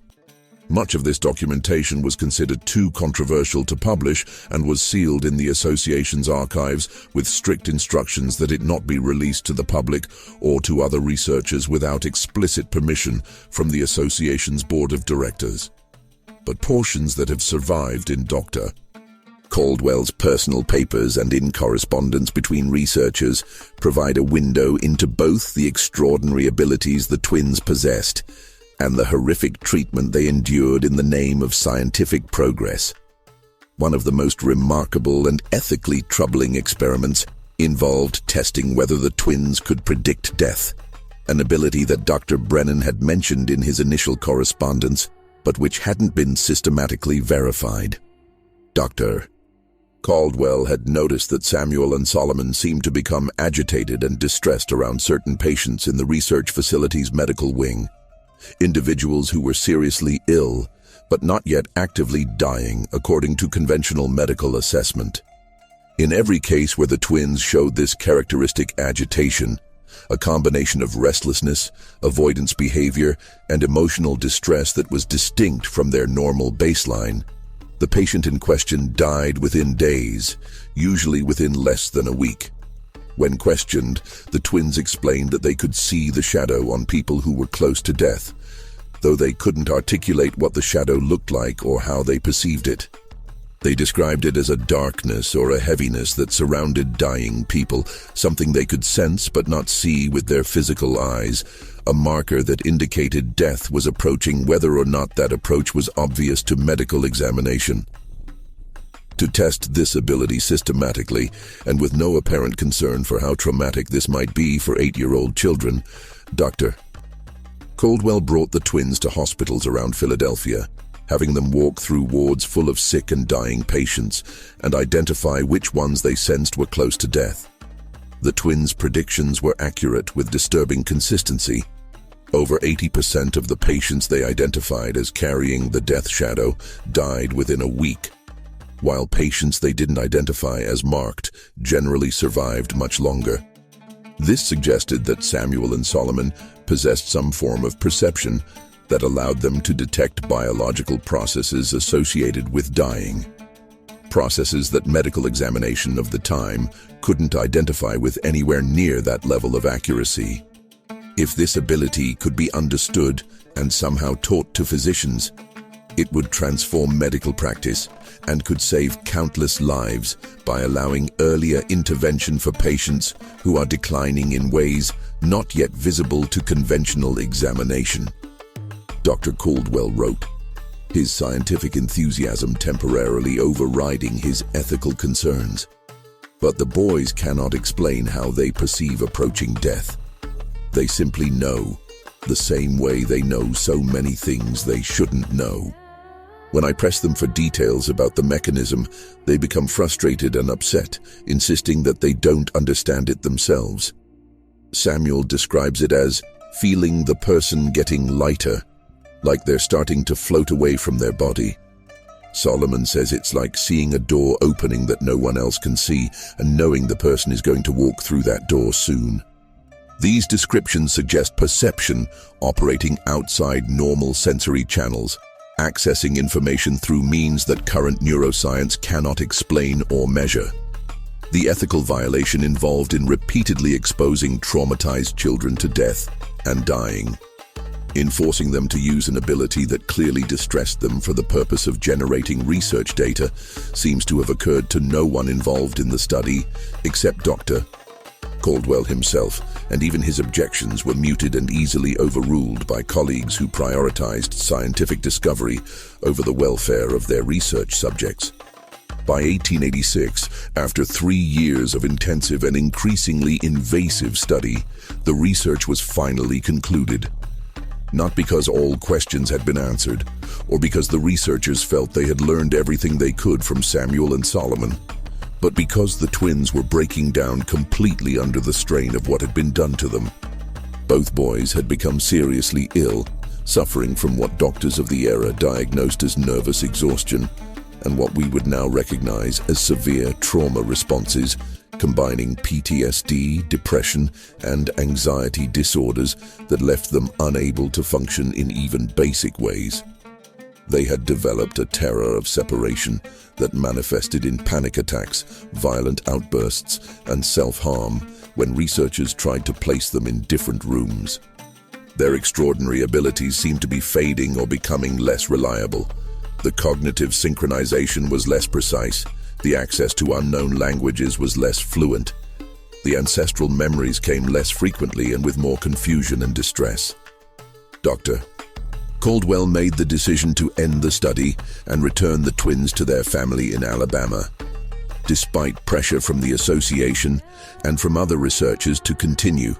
Much of this documentation was considered too controversial to publish and was sealed in the association's archives with strict instructions that it not be released to the public or to other researchers without explicit permission from the association's board of directors. But portions that have survived in Dr. Caldwell's personal papers and in correspondence between researchers provide a window into both the extraordinary abilities the twins possessed and the horrific treatment they endured in the name of scientific progress. One of the most remarkable and ethically troubling experiments involved testing whether the twins could predict death, an ability that Dr. Brennan had mentioned in his initial correspondence, but which hadn't been systematically verified. Dr. Caldwell had noticed that Samuel and Solomon seemed to become agitated and distressed around certain patients in the research facility's medical wing. Individuals who were seriously ill, but not yet actively dying, according to conventional medical assessment. In every case where the twins showed this characteristic agitation, a combination of restlessness, avoidance behavior, and emotional distress that was distinct from their normal baseline, the patient in question died within days, usually within less than a week. When questioned, the twins explained that they could see the shadow on people who were close to death, though they couldn't articulate what the shadow looked like or how they perceived it. They described it as a darkness or a heaviness that surrounded dying people, something they could sense but not see with their physical eyes, a marker that indicated death was approaching whether or not that approach was obvious to medical examination. To test this ability systematically, and with no apparent concern for how traumatic this might be for 8-year-old children, Dr. Caldwell brought the twins to hospitals around Philadelphia, having them walk through wards full of sick and dying patients and identify which ones they sensed were close to death. The twins' predictions were accurate with disturbing consistency. Over 80% of the patients they identified as carrying the death shadow died within a week, while patients they didn't identify as marked generally survived much longer. This suggested that Samuel and Solomon possessed some form of perception that allowed them to detect biological processes associated with dying, processes that medical examination of the time couldn't identify with anywhere near that level of accuracy. If this ability could be understood and somehow taught to physicians, it would transform medical practice and could save countless lives by allowing earlier intervention for patients who are declining in ways not yet visible to conventional examination. Dr. Caldwell wrote, his scientific enthusiasm temporarily overriding his ethical concerns. But the boys cannot explain how they perceive approaching death. They simply know, the same way they know so many things they shouldn't know. When I press them for details about the mechanism, they become frustrated and upset, insisting that they don't understand it themselves. Samuel describes it as feeling the person getting lighter, like they're starting to float away from their body. Solomon says it's like seeing a door opening that no one else can see and knowing the person is going to walk through that door soon. These descriptions suggest perception operating outside normal sensory channels, accessing information through means that current neuroscience cannot explain or measure. The ethical violation involved in repeatedly exposing traumatized children to death and dying, in forcing them to use an ability that clearly distressed them for the purpose of generating research data, seems to have occurred to no one involved in the study except Dr. Caldwell himself, and even his objections were muted and easily overruled by colleagues who prioritized scientific discovery over the welfare of their research subjects. By 1886, after 3 years of intensive and increasingly invasive study, the research was finally concluded. Not because all questions had been answered, or because the researchers felt they had learned everything they could from Samuel and Solomon, but because the twins were breaking down completely under the strain of what had been done to them. Both boys had become seriously ill, suffering from what doctors of the era diagnosed as nervous exhaustion, and what we would now recognize as severe trauma responses, combining PTSD, depression, and anxiety disorders that left them unable to function in even basic ways. They had developed a terror of separation that manifested in panic attacks, violent outbursts, and self-harm when researchers tried to place them in different rooms. Their extraordinary abilities seemed to be fading or becoming less reliable. The cognitive synchronization was less precise. The access to unknown languages was less fluent. The ancestral memories came less frequently and with more confusion and distress. Dr. Caldwell made the decision to end the study and return the twins to their family in Alabama, despite pressure from the association and from other researchers to continue,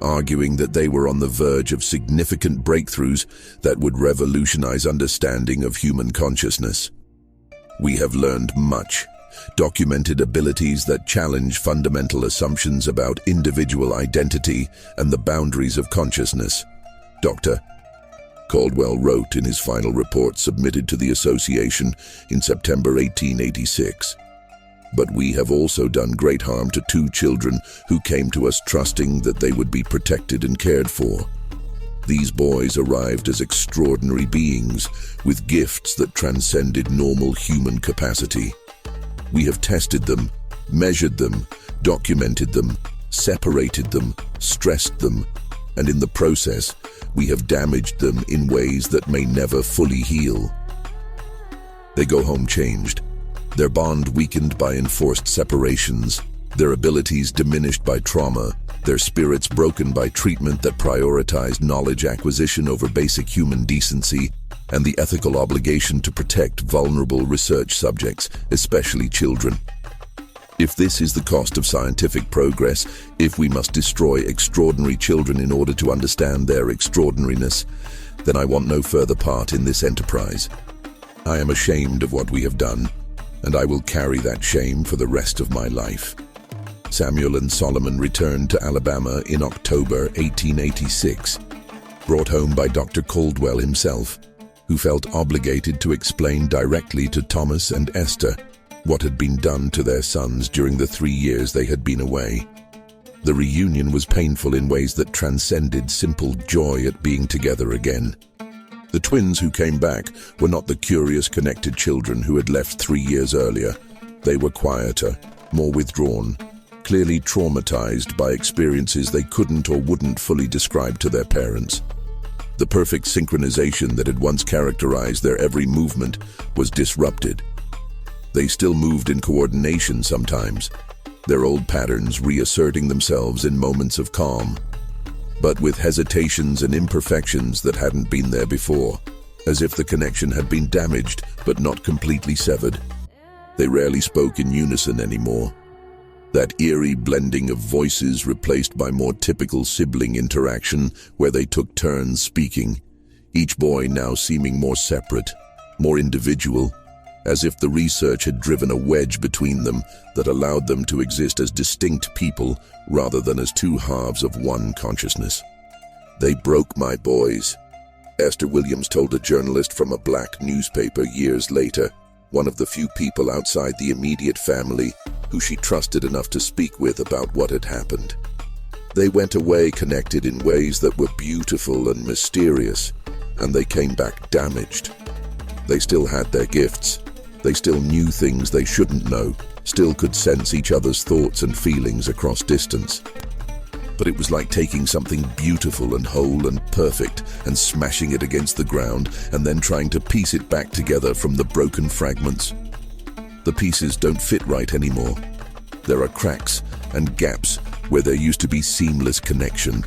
arguing that they were on the verge of significant breakthroughs that would revolutionize understanding of human consciousness. We have learned much, documented abilities that challenge fundamental assumptions about individual identity and the boundaries of consciousness, Dr. Caldwell wrote in his final report submitted to the association in September 1886. But we have also done great harm to 2 children who came to us trusting that they would be protected and cared for. These boys arrived as extraordinary beings with gifts that transcended normal human capacity. We have tested them, measured them, documented them, separated them, stressed them, and in the process, we have damaged them in ways that may never fully heal. They go home changed, their bond weakened by enforced separations, their abilities diminished by trauma, their spirits broken by treatment that prioritized knowledge acquisition over basic human decency and the ethical obligation to protect vulnerable research subjects, especially children. If this is the cost of scientific progress, if we must destroy extraordinary children in order to understand their extraordinariness, then I want no further part in this enterprise. I am ashamed of what we have done, and I will carry that shame for the rest of my life. Samuel and Solomon returned to Alabama in October 1886, brought home by Dr. Caldwell himself, who felt obligated to explain directly to Thomas and Esther what had been done to their sons during the 3 years they had been away. The reunion was painful in ways that transcended simple joy at being together again. The twins who came back were not the curious, connected children who had left 3 years earlier. They were quieter, more withdrawn, clearly traumatized by experiences they couldn't or wouldn't fully describe to their parents. The perfect synchronization that had once characterized their every movement was disrupted. They still moved in coordination sometimes, their old patterns reasserting themselves in moments of calm, but with hesitations and imperfections that hadn't been there before, as if the connection had been damaged but not completely severed. They rarely spoke in unison anymore. That eerie blending of voices replaced by more typical sibling interaction where they took turns speaking, each boy now seeming more separate, more individual, as if the research had driven a wedge between them that allowed them to exist as distinct people rather than as 2 halves of one consciousness. "They broke my boys," Esther Williams told a journalist from a black newspaper years later, one of the few people outside the immediate family who she trusted enough to speak with about what had happened. They went away connected in ways that were beautiful and mysterious, and they came back damaged. They still had their gifts. They still knew things they shouldn't know, still could sense each other's thoughts and feelings across distance. But it was like taking something beautiful and whole and perfect and smashing it against the ground and then trying to piece it back together from the broken fragments. The pieces don't fit right anymore. There are cracks and gaps where there used to be seamless connection.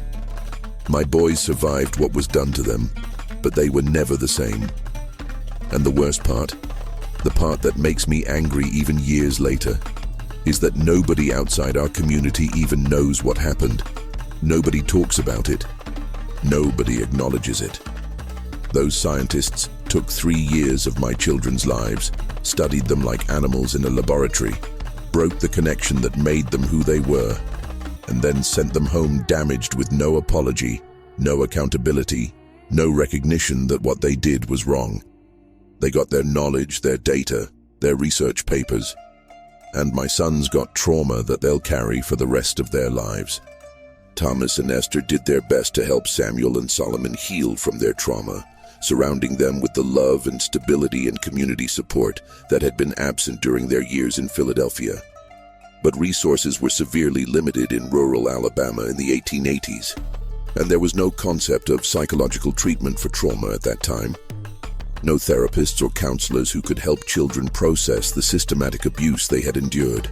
My boys survived what was done to them, but they were never the same. And the worst part, The part that makes me angry even years later is that nobody outside our community even knows what happened. Nobody talks about it. Nobody acknowledges it. Those scientists took 3 years of my children's lives, studied them like animals in a laboratory, broke the connection that made them who they were, and then sent them home damaged with no apology, no accountability, no recognition that what they did was wrong. They got their knowledge, their data, their research papers, and my sons got trauma that they'll carry for the rest of their lives. Thomas and Esther did their best to help Samuel and Solomon heal from their trauma, surrounding them with the love and stability and community support that had been absent during their years in Philadelphia. But resources were severely limited in rural Alabama in the 1880s, and there was no concept of psychological treatment for trauma at that time. No therapists or counselors who could help children process the systematic abuse they had endured.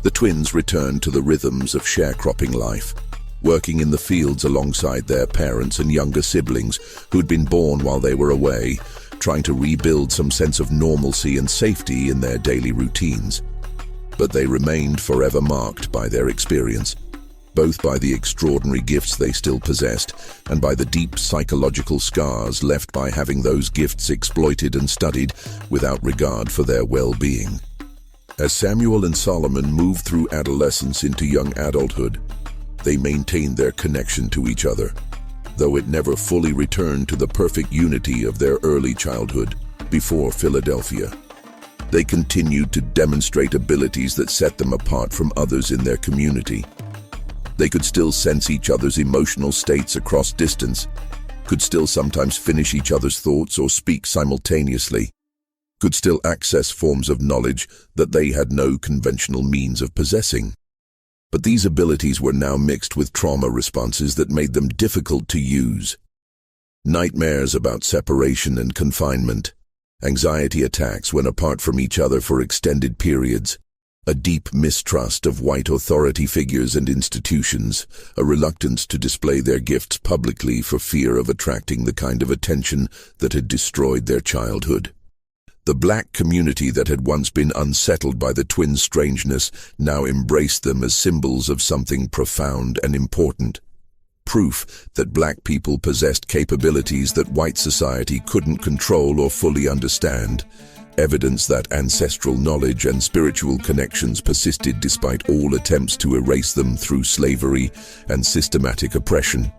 The twins returned to the rhythms of sharecropping life, working in the fields alongside their parents and younger siblings who'd been born while they were away, trying to rebuild some sense of normalcy and safety in their daily routines. But they remained forever marked by their experience, both by the extraordinary gifts they still possessed and by the deep psychological scars left by having those gifts exploited and studied without regard for their well-being. As Samuel and Solomon moved through adolescence into young adulthood, they maintained their connection to each other, though it never fully returned to the perfect unity of their early childhood before Philadelphia. They continued to demonstrate abilities that set them apart from others in their community. They could still sense each other's emotional states across distance, could still sometimes finish each other's thoughts or speak simultaneously, could still access forms of knowledge that they had no conventional means of possessing. But these abilities were now mixed with trauma responses that made them difficult to use. Nightmares about separation and confinement, anxiety attacks when apart from each other for extended periods, a deep mistrust of white authority figures and institutions, a reluctance to display their gifts publicly for fear of attracting the kind of attention that had destroyed their childhood. The black community that had once been unsettled by the twins' strangeness now embraced them as symbols of something profound and important. Proof that black people possessed capabilities that white society couldn't control or fully understand. Evidence that ancestral knowledge and spiritual connections persisted despite all attempts to erase them through slavery and systematic oppression.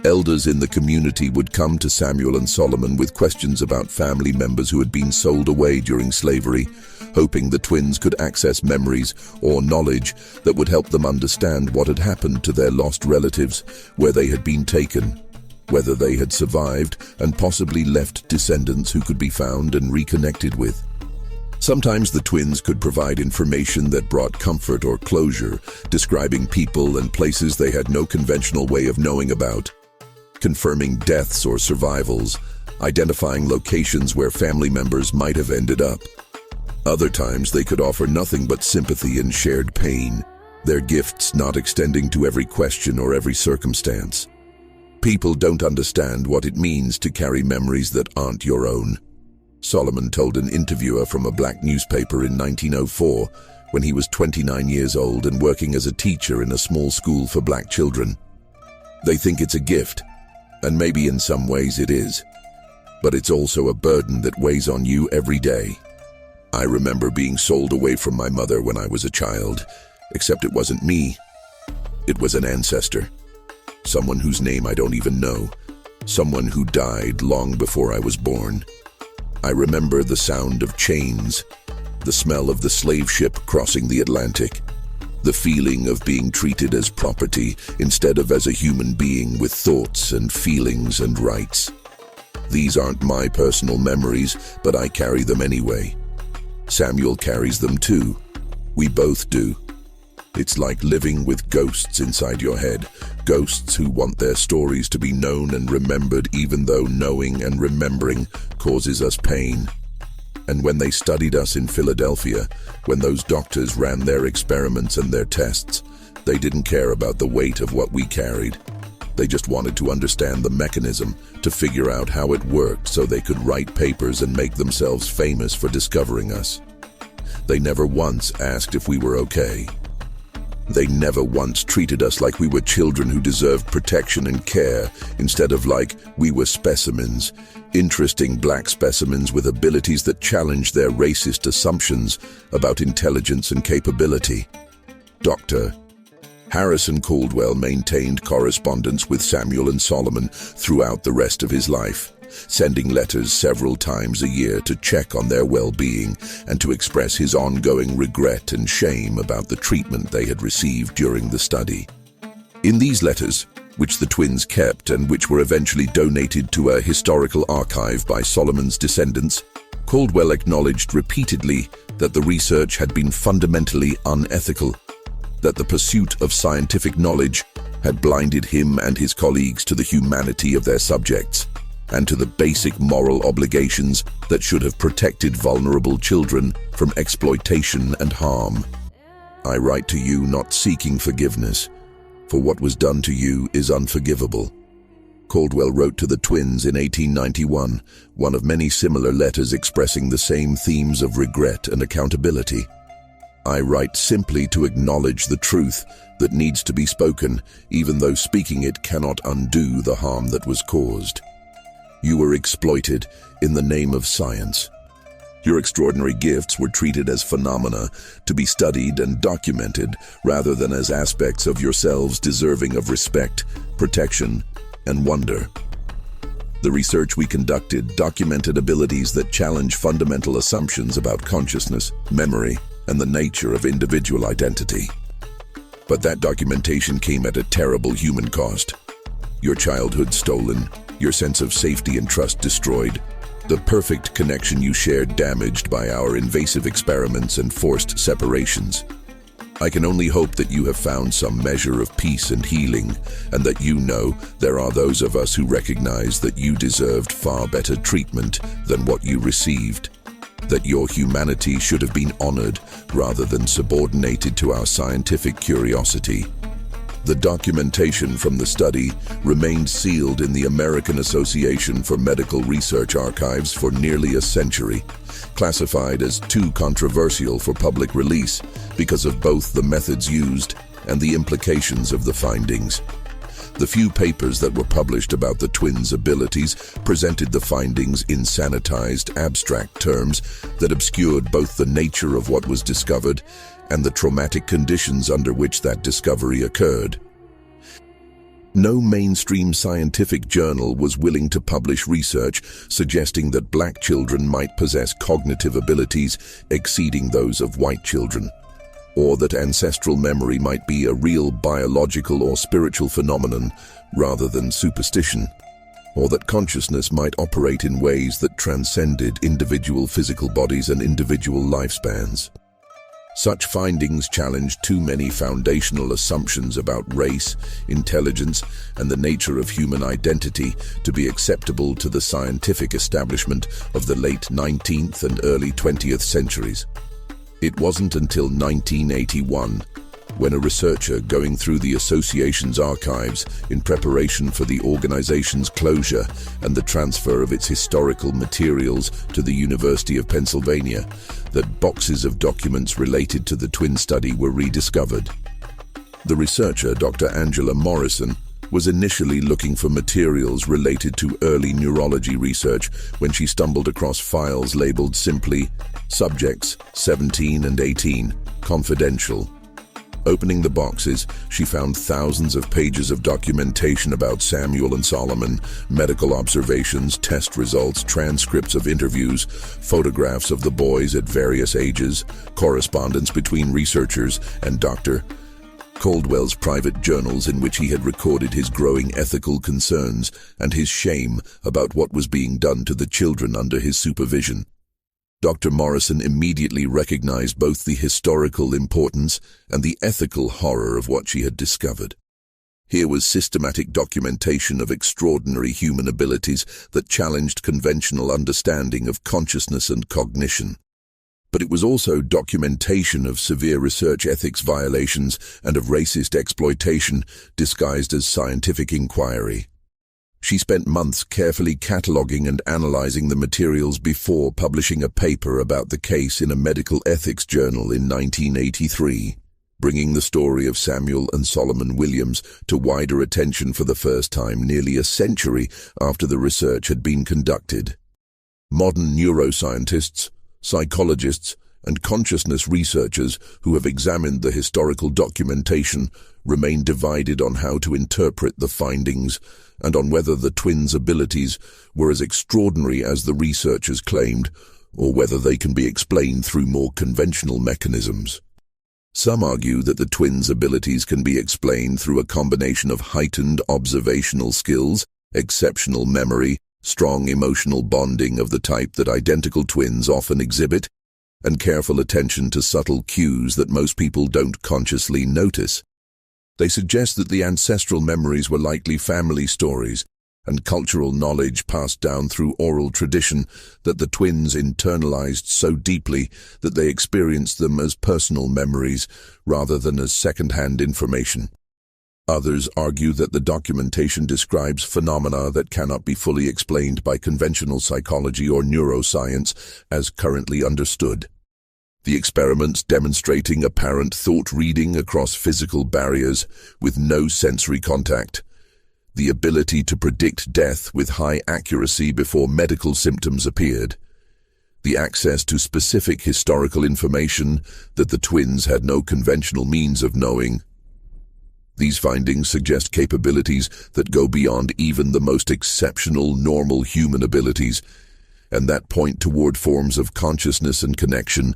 Elders in the community would come to Samuel and Solomon with questions about family members who had been sold away during slavery, hoping the twins could access memories or knowledge that would help them understand what had happened to their lost relatives, where they had been taken, whether they had survived and possibly left descendants who could be found and reconnected with. Sometimes the twins could provide information that brought comfort or closure, describing people and places they had no conventional way of knowing about, confirming deaths or survivals, identifying locations where family members might have ended up. Other times they could offer nothing but sympathy and shared pain, their gifts not extending to every question or every circumstance. People don't understand what it means to carry memories that aren't your own, Solomon told an interviewer from a black newspaper in 1904 when he was 29 years old and working as a teacher in a small school for black children. They think it's a gift, and maybe in some ways it is, but it's also a burden that weighs on you every day. I remember being sold away from my mother when I was a child, except it wasn't me. It was an ancestor, someone whose name I don't even know, someone who died long before I was born. I remember the sound of chains, the smell of the slave ship crossing the Atlantic, the feeling of being treated as property instead of as a human being with thoughts and feelings and rights. These aren't my personal memories, but I carry them anyway. Samuel carries them too. We both do. It's like living with ghosts inside your head, ghosts who want their stories to be known and remembered even though knowing and remembering causes us pain. And when they studied us in Philadelphia, when those doctors ran their experiments and their tests, they didn't care about the weight of what we carried. They just wanted to understand the mechanism, to figure out how it worked so they could write papers and make themselves famous for discovering us. They never once asked if we were okay. They never once treated us like we were children who deserved protection and care, instead of like we were specimens, interesting black specimens with abilities that challenged their racist assumptions about intelligence and capability. Dr. Harrison Caldwell maintained correspondence with Samuel and Solomon throughout the rest of his life, sending letters several times a year to check on their well-being and to express his ongoing regret and shame about the treatment they had received during the study. In these letters, which the twins kept and which were eventually donated to a historical archive by Solomon's descendants, Caldwell acknowledged repeatedly that the research had been fundamentally unethical, that the pursuit of scientific knowledge had blinded him and his colleagues to the humanity of their subjects, and to the basic moral obligations that should have protected vulnerable children from exploitation and harm. I write to you not seeking forgiveness, for what was done to you is unforgivable. Caldwell wrote to the twins in 1891, one of many similar letters expressing the same themes of regret and accountability. I write simply to acknowledge the truth that needs to be spoken, even though speaking it cannot undo the harm that was caused. You were exploited in the name of science. Your extraordinary gifts were treated as phenomena to be studied and documented rather than as aspects of yourselves deserving of respect, protection, and wonder. The research we conducted documented abilities that challenge fundamental assumptions about consciousness, memory, and the nature of individual identity. But that documentation came at a terrible human cost. Your childhood stolen, your sense of safety and trust destroyed, the perfect connection you shared damaged by our invasive experiments and forced separations. I can only hope that you have found some measure of peace and healing, and that you know there are those of us who recognize that you deserved far better treatment than what you received, that your humanity should have been honored rather than subordinated to our scientific curiosity. The documentation from the study remained sealed in the American Association for Medical Research archives for nearly a century, classified as too controversial for public release because of both the methods used and the implications of the findings. The few papers that were published about the twins' abilities presented the findings in sanitized, abstract terms that obscured both the nature of what was discovered and the traumatic conditions under which that discovery occurred. No mainstream scientific journal was willing to publish research suggesting that black children might possess cognitive abilities exceeding those of white children, or that ancestral memory might be a real biological or spiritual phenomenon rather than superstition, or that consciousness might operate in ways that transcended individual physical bodies and individual lifespans. Such findings challenged too many foundational assumptions about race, intelligence, and the nature of human identity to be acceptable to the scientific establishment of the late 19th and early 20th centuries. It wasn't until 1981, when a researcher going through the association's archives in preparation for the organization's closure and the transfer of its historical materials to the University of Pennsylvania, that boxes of documents related to the twin study were rediscovered. The researcher, Dr. Angela Morrison, was initially looking for materials related to early neurology research when she stumbled across files labeled simply Subjects 17 and 18, Confidential. Opening the boxes, she found thousands of pages of documentation about Samuel and Solomon, medical observations, test results, transcripts of interviews, photographs of the boys at various ages, correspondence between researchers and Dr. Caldwell's private journals in which he had recorded his growing ethical concerns and his shame about what was being done to the children under his supervision. Dr. Morrison immediately recognized both the historical importance and the ethical horror of what she had discovered. Here was systematic documentation of extraordinary human abilities that challenged conventional understanding of consciousness and cognition. But it was also documentation of severe research ethics violations and of racist exploitation disguised as scientific inquiry. She spent months carefully cataloging and analyzing the materials before publishing a paper about the case in a medical ethics journal in 1983, bringing the story of Samuel and Solomon Williams to wider attention for the first time nearly a century after the research had been conducted. Modern neuroscientists, psychologists, and consciousness researchers who have examined the historical documentation remain divided on how to interpret the findings and on whether the twins' abilities were as extraordinary as the researchers claimed, or whether they can be explained through more conventional mechanisms. Some argue that the twins' abilities can be explained through a combination of heightened observational skills, exceptional memory, strong emotional bonding of the type that identical twins often exhibit, and careful attention to subtle cues that most people don't consciously notice. They suggest that the ancestral memories were likely family stories and cultural knowledge passed down through oral tradition that the twins internalized so deeply that they experienced them as personal memories rather than as second-hand information. Others argue that the documentation describes phenomena that cannot be fully explained by conventional psychology or neuroscience as currently understood. The experiments demonstrating apparent thought reading across physical barriers with no sensory contact, the ability to predict death with high accuracy before medical symptoms appeared, the access to specific historical information that the twins had no conventional means of knowing. These findings suggest capabilities that go beyond even the most exceptional normal human abilities, and that point toward forms of consciousness and connection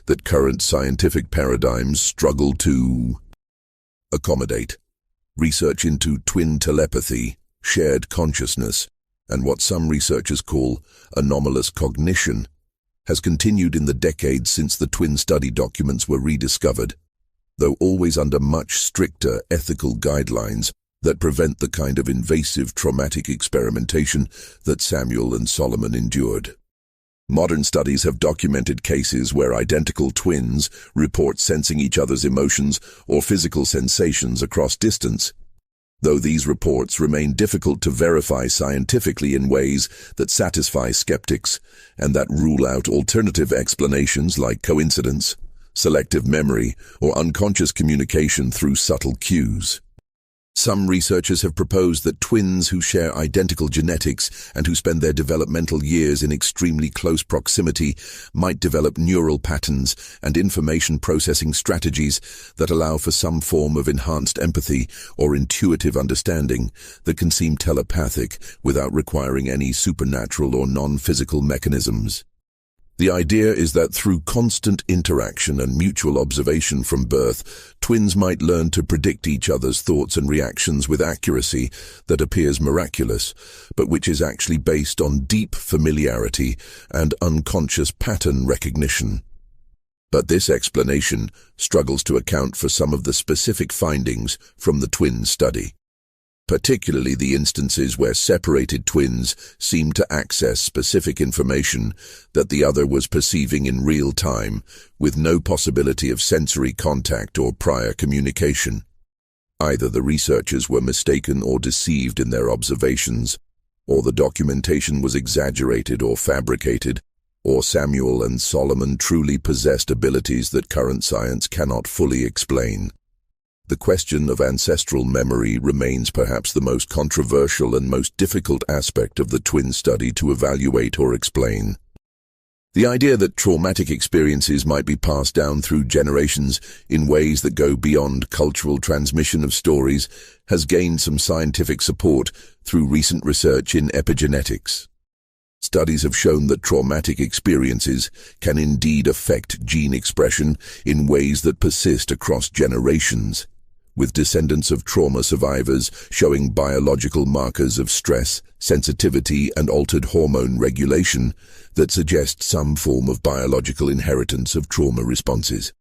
that current scientific paradigms struggle to accommodate. Research into twin telepathy, shared consciousness, and what some researchers call anomalous cognition, has continued in the decades since the twin study documents were rediscovered, though always under much stricter ethical guidelines that prevent the kind of invasive traumatic experimentation that Samuel and Solomon endured. Modern studies have documented cases where identical twins report sensing each other's emotions or physical sensations across distance, though these reports remain difficult to verify scientifically in ways that satisfy skeptics and that rule out alternative explanations like coincidence, selective memory, or unconscious communication through subtle cues. Some researchers have proposed that twins who share identical genetics and who spend their developmental years in extremely close proximity might develop neural patterns and information processing strategies that allow for some form of enhanced empathy or intuitive understanding that can seem telepathic without requiring any supernatural or non-physical mechanisms. The idea is that through constant interaction and mutual observation from birth, twins might learn to predict each other's thoughts and reactions with accuracy that appears miraculous, but which is actually based on deep familiarity and unconscious pattern recognition. But this explanation struggles to account for some of the specific findings from the twin study, particularly the instances where separated twins seem to access specific information that the other was perceiving in real time, with no possibility of sensory contact or prior communication. Either the researchers were mistaken or deceived in their observations, or the documentation was exaggerated or fabricated, or Samuel and Solomon truly possessed abilities that current science cannot fully explain. The question of ancestral memory remains perhaps the most controversial and most difficult aspect of the twin study to evaluate or explain. The idea that traumatic experiences might be passed down through generations in ways that go beyond cultural transmission of stories has gained some scientific support through recent research in epigenetics. Studies have shown that traumatic experiences can indeed affect gene expression in ways that persist across generations, with descendants of trauma survivors showing biological markers of stress, sensitivity, and altered hormone regulation that suggest some form of biological inheritance of trauma responses.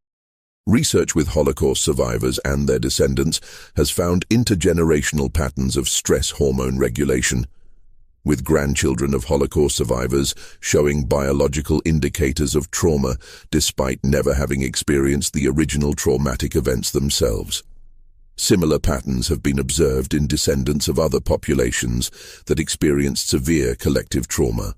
Research with Holocaust survivors and their descendants has found intergenerational patterns of stress hormone regulation, with grandchildren of Holocaust survivors showing biological indicators of trauma despite never having experienced the original traumatic events themselves. Similar patterns have been observed in descendants of other populations that experienced severe collective trauma.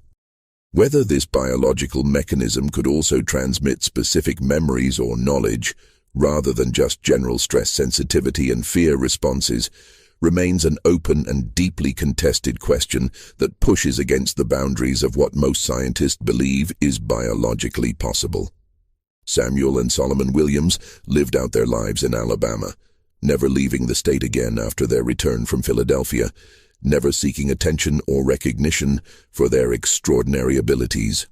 Whether this biological mechanism could also transmit specific memories or knowledge, rather than just general stress sensitivity and fear responses, remains an open and deeply contested question that pushes against the boundaries of what most scientists believe is biologically possible. Samuel and Solomon Williams lived out their lives in Alabama, never leaving the state again after their return from Philadelphia, never seeking attention or recognition for their extraordinary abilities.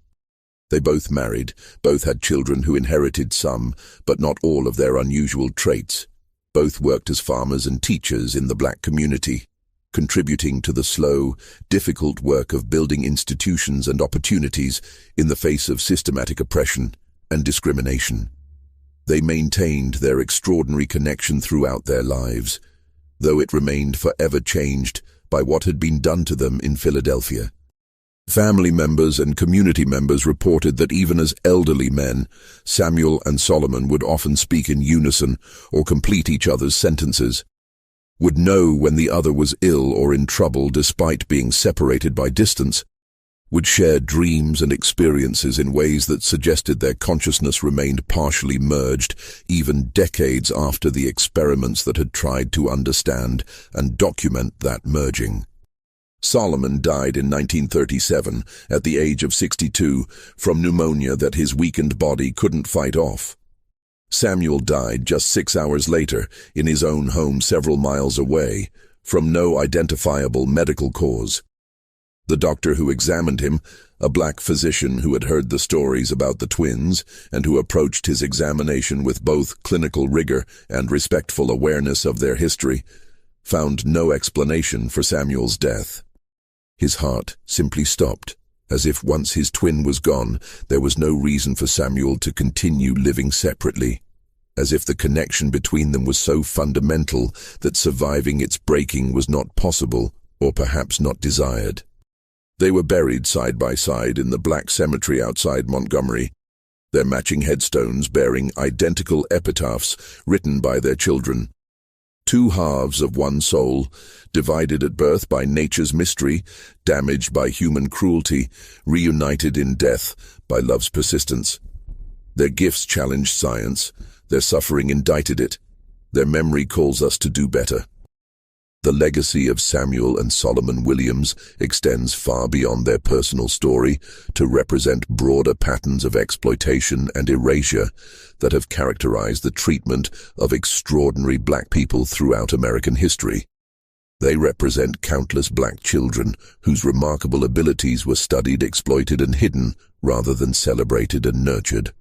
They both married, both had children who inherited some, but not all of their unusual traits. Both worked as farmers and teachers in the black community, contributing to the slow, difficult work of building institutions and opportunities in the face of systematic oppression and discrimination. They maintained their extraordinary connection throughout their lives, though it remained forever changed by what had been done to them in Philadelphia. Family members and community members reported that even as elderly men, Samuel and Solomon would often speak in unison or complete each other's sentences, would know when the other was ill or in trouble despite being separated by distance, would share dreams and experiences in ways that suggested their consciousness remained partially merged even decades after the experiments that had tried to understand and document that merging. Solomon died in 1937 at the age of 62 from pneumonia that his weakened body couldn't fight off. Samuel died just 6 hours later in his own home several miles away from no identifiable medical cause. The doctor who examined him, a black physician who had heard the stories about the twins and who approached his examination with both clinical rigor and respectful awareness of their history, found no explanation for Samuel's death. His heart simply stopped, as if once his twin was gone, there was no reason for Samuel to continue living separately, as if the connection between them was so fundamental that surviving its breaking was not possible or perhaps not desired. They were buried side by side in the black cemetery outside Montgomery, their matching headstones bearing identical epitaphs written by their children. Two halves of one soul, divided at birth by nature's mystery, damaged by human cruelty, reunited in death by love's persistence. Their gifts challenged science, their suffering indicted it, their memory calls us to do better. The legacy of Samuel and Solomon Williams extends far beyond their personal story to represent broader patterns of exploitation and erasure that have characterized the treatment of extraordinary black people throughout American history. They represent countless black children whose remarkable abilities were studied, exploited, and hidden rather than celebrated and nurtured.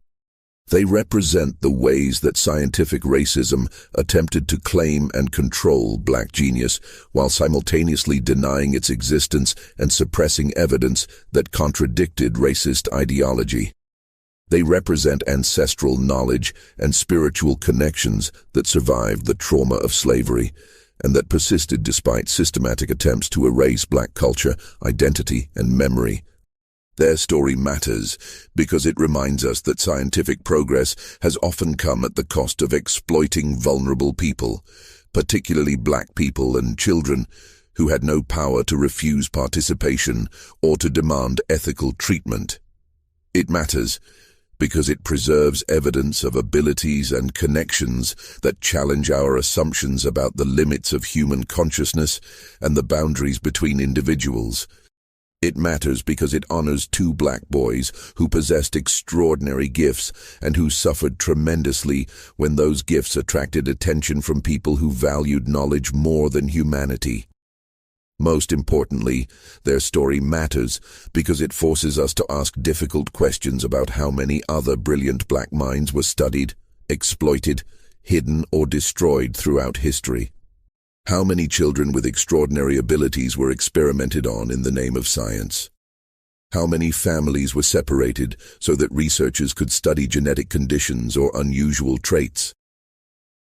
They represent the ways that scientific racism attempted to claim and control black genius while simultaneously denying its existence and suppressing evidence that contradicted racist ideology. They represent ancestral knowledge and spiritual connections that survived the trauma of slavery and that persisted despite systematic attempts to erase black culture, identity, and memory. Their story matters because it reminds us that scientific progress has often come at the cost of exploiting vulnerable people, particularly black people and children, who had no power to refuse participation or to demand ethical treatment. It matters because it preserves evidence of abilities and connections that challenge our assumptions about the limits of human consciousness and the boundaries between individuals. It matters because it honors two black boys who possessed extraordinary gifts and who suffered tremendously when those gifts attracted attention from people who valued knowledge more than humanity. Most importantly, their story matters because it forces us to ask difficult questions about how many other brilliant black minds were studied, exploited, hidden, or destroyed throughout history. How many children with extraordinary abilities were experimented on in the name of science? How many families were separated so that researchers could study genetic conditions or unusual traits?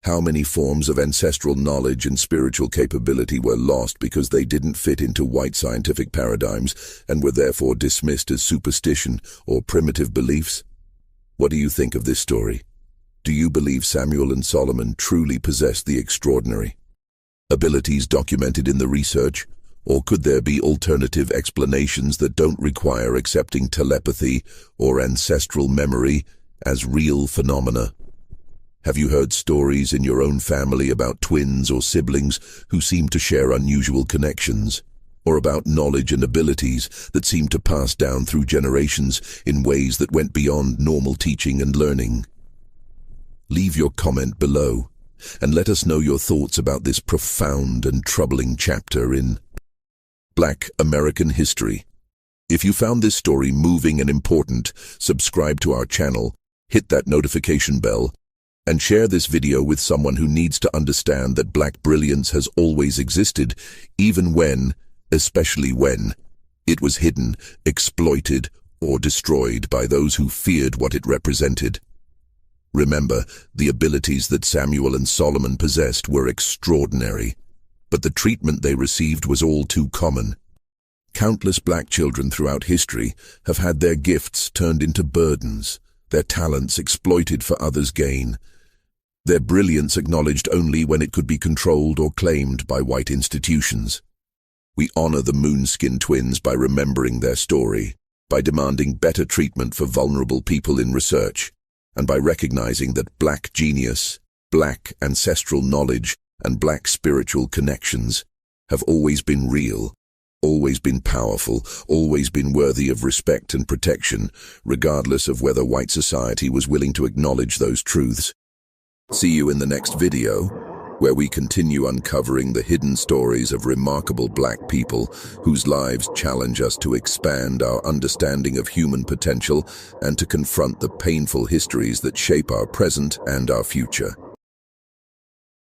How many forms of ancestral knowledge and spiritual capability were lost because they didn't fit into white scientific paradigms and were therefore dismissed as superstition or primitive beliefs? What do you think of this story? Do you believe Samuel and Solomon truly possessed the extraordinary abilities documented in the research? Or could there be alternative explanations that don't require accepting telepathy or ancestral memory as real phenomena? Have you heard stories in your own family about twins or siblings who seem to share unusual connections? Or about knowledge and abilities that seem to pass down through generations in ways that went beyond normal teaching and learning? Leave your comment below and let us know your thoughts about this profound and troubling chapter in Black American history. If you found this story moving and important, subscribe to our channel, hit that notification bell, and share this video with someone who needs to understand that Black brilliance has always existed, even when, especially when, it was hidden, exploited, or destroyed by those who feared what it represented. Remember, the abilities that Samuel and Solomon possessed were extraordinary, but the treatment they received was all too common. Countless Black children throughout history have had their gifts turned into burdens, their talents exploited for others' gain, their brilliance acknowledged only when it could be controlled or claimed by white institutions. We honor the Moonskin twins by remembering their story, by demanding better treatment for vulnerable people in research, and by recognizing that Black genius, Black ancestral knowledge, and Black spiritual connections have always been real, always been powerful, always been worthy of respect and protection, regardless of whether white society was willing to acknowledge those truths. See you in the next video, where we continue uncovering the hidden stories of remarkable Black people whose lives challenge us to expand our understanding of human potential and to confront the painful histories that shape our present and our future.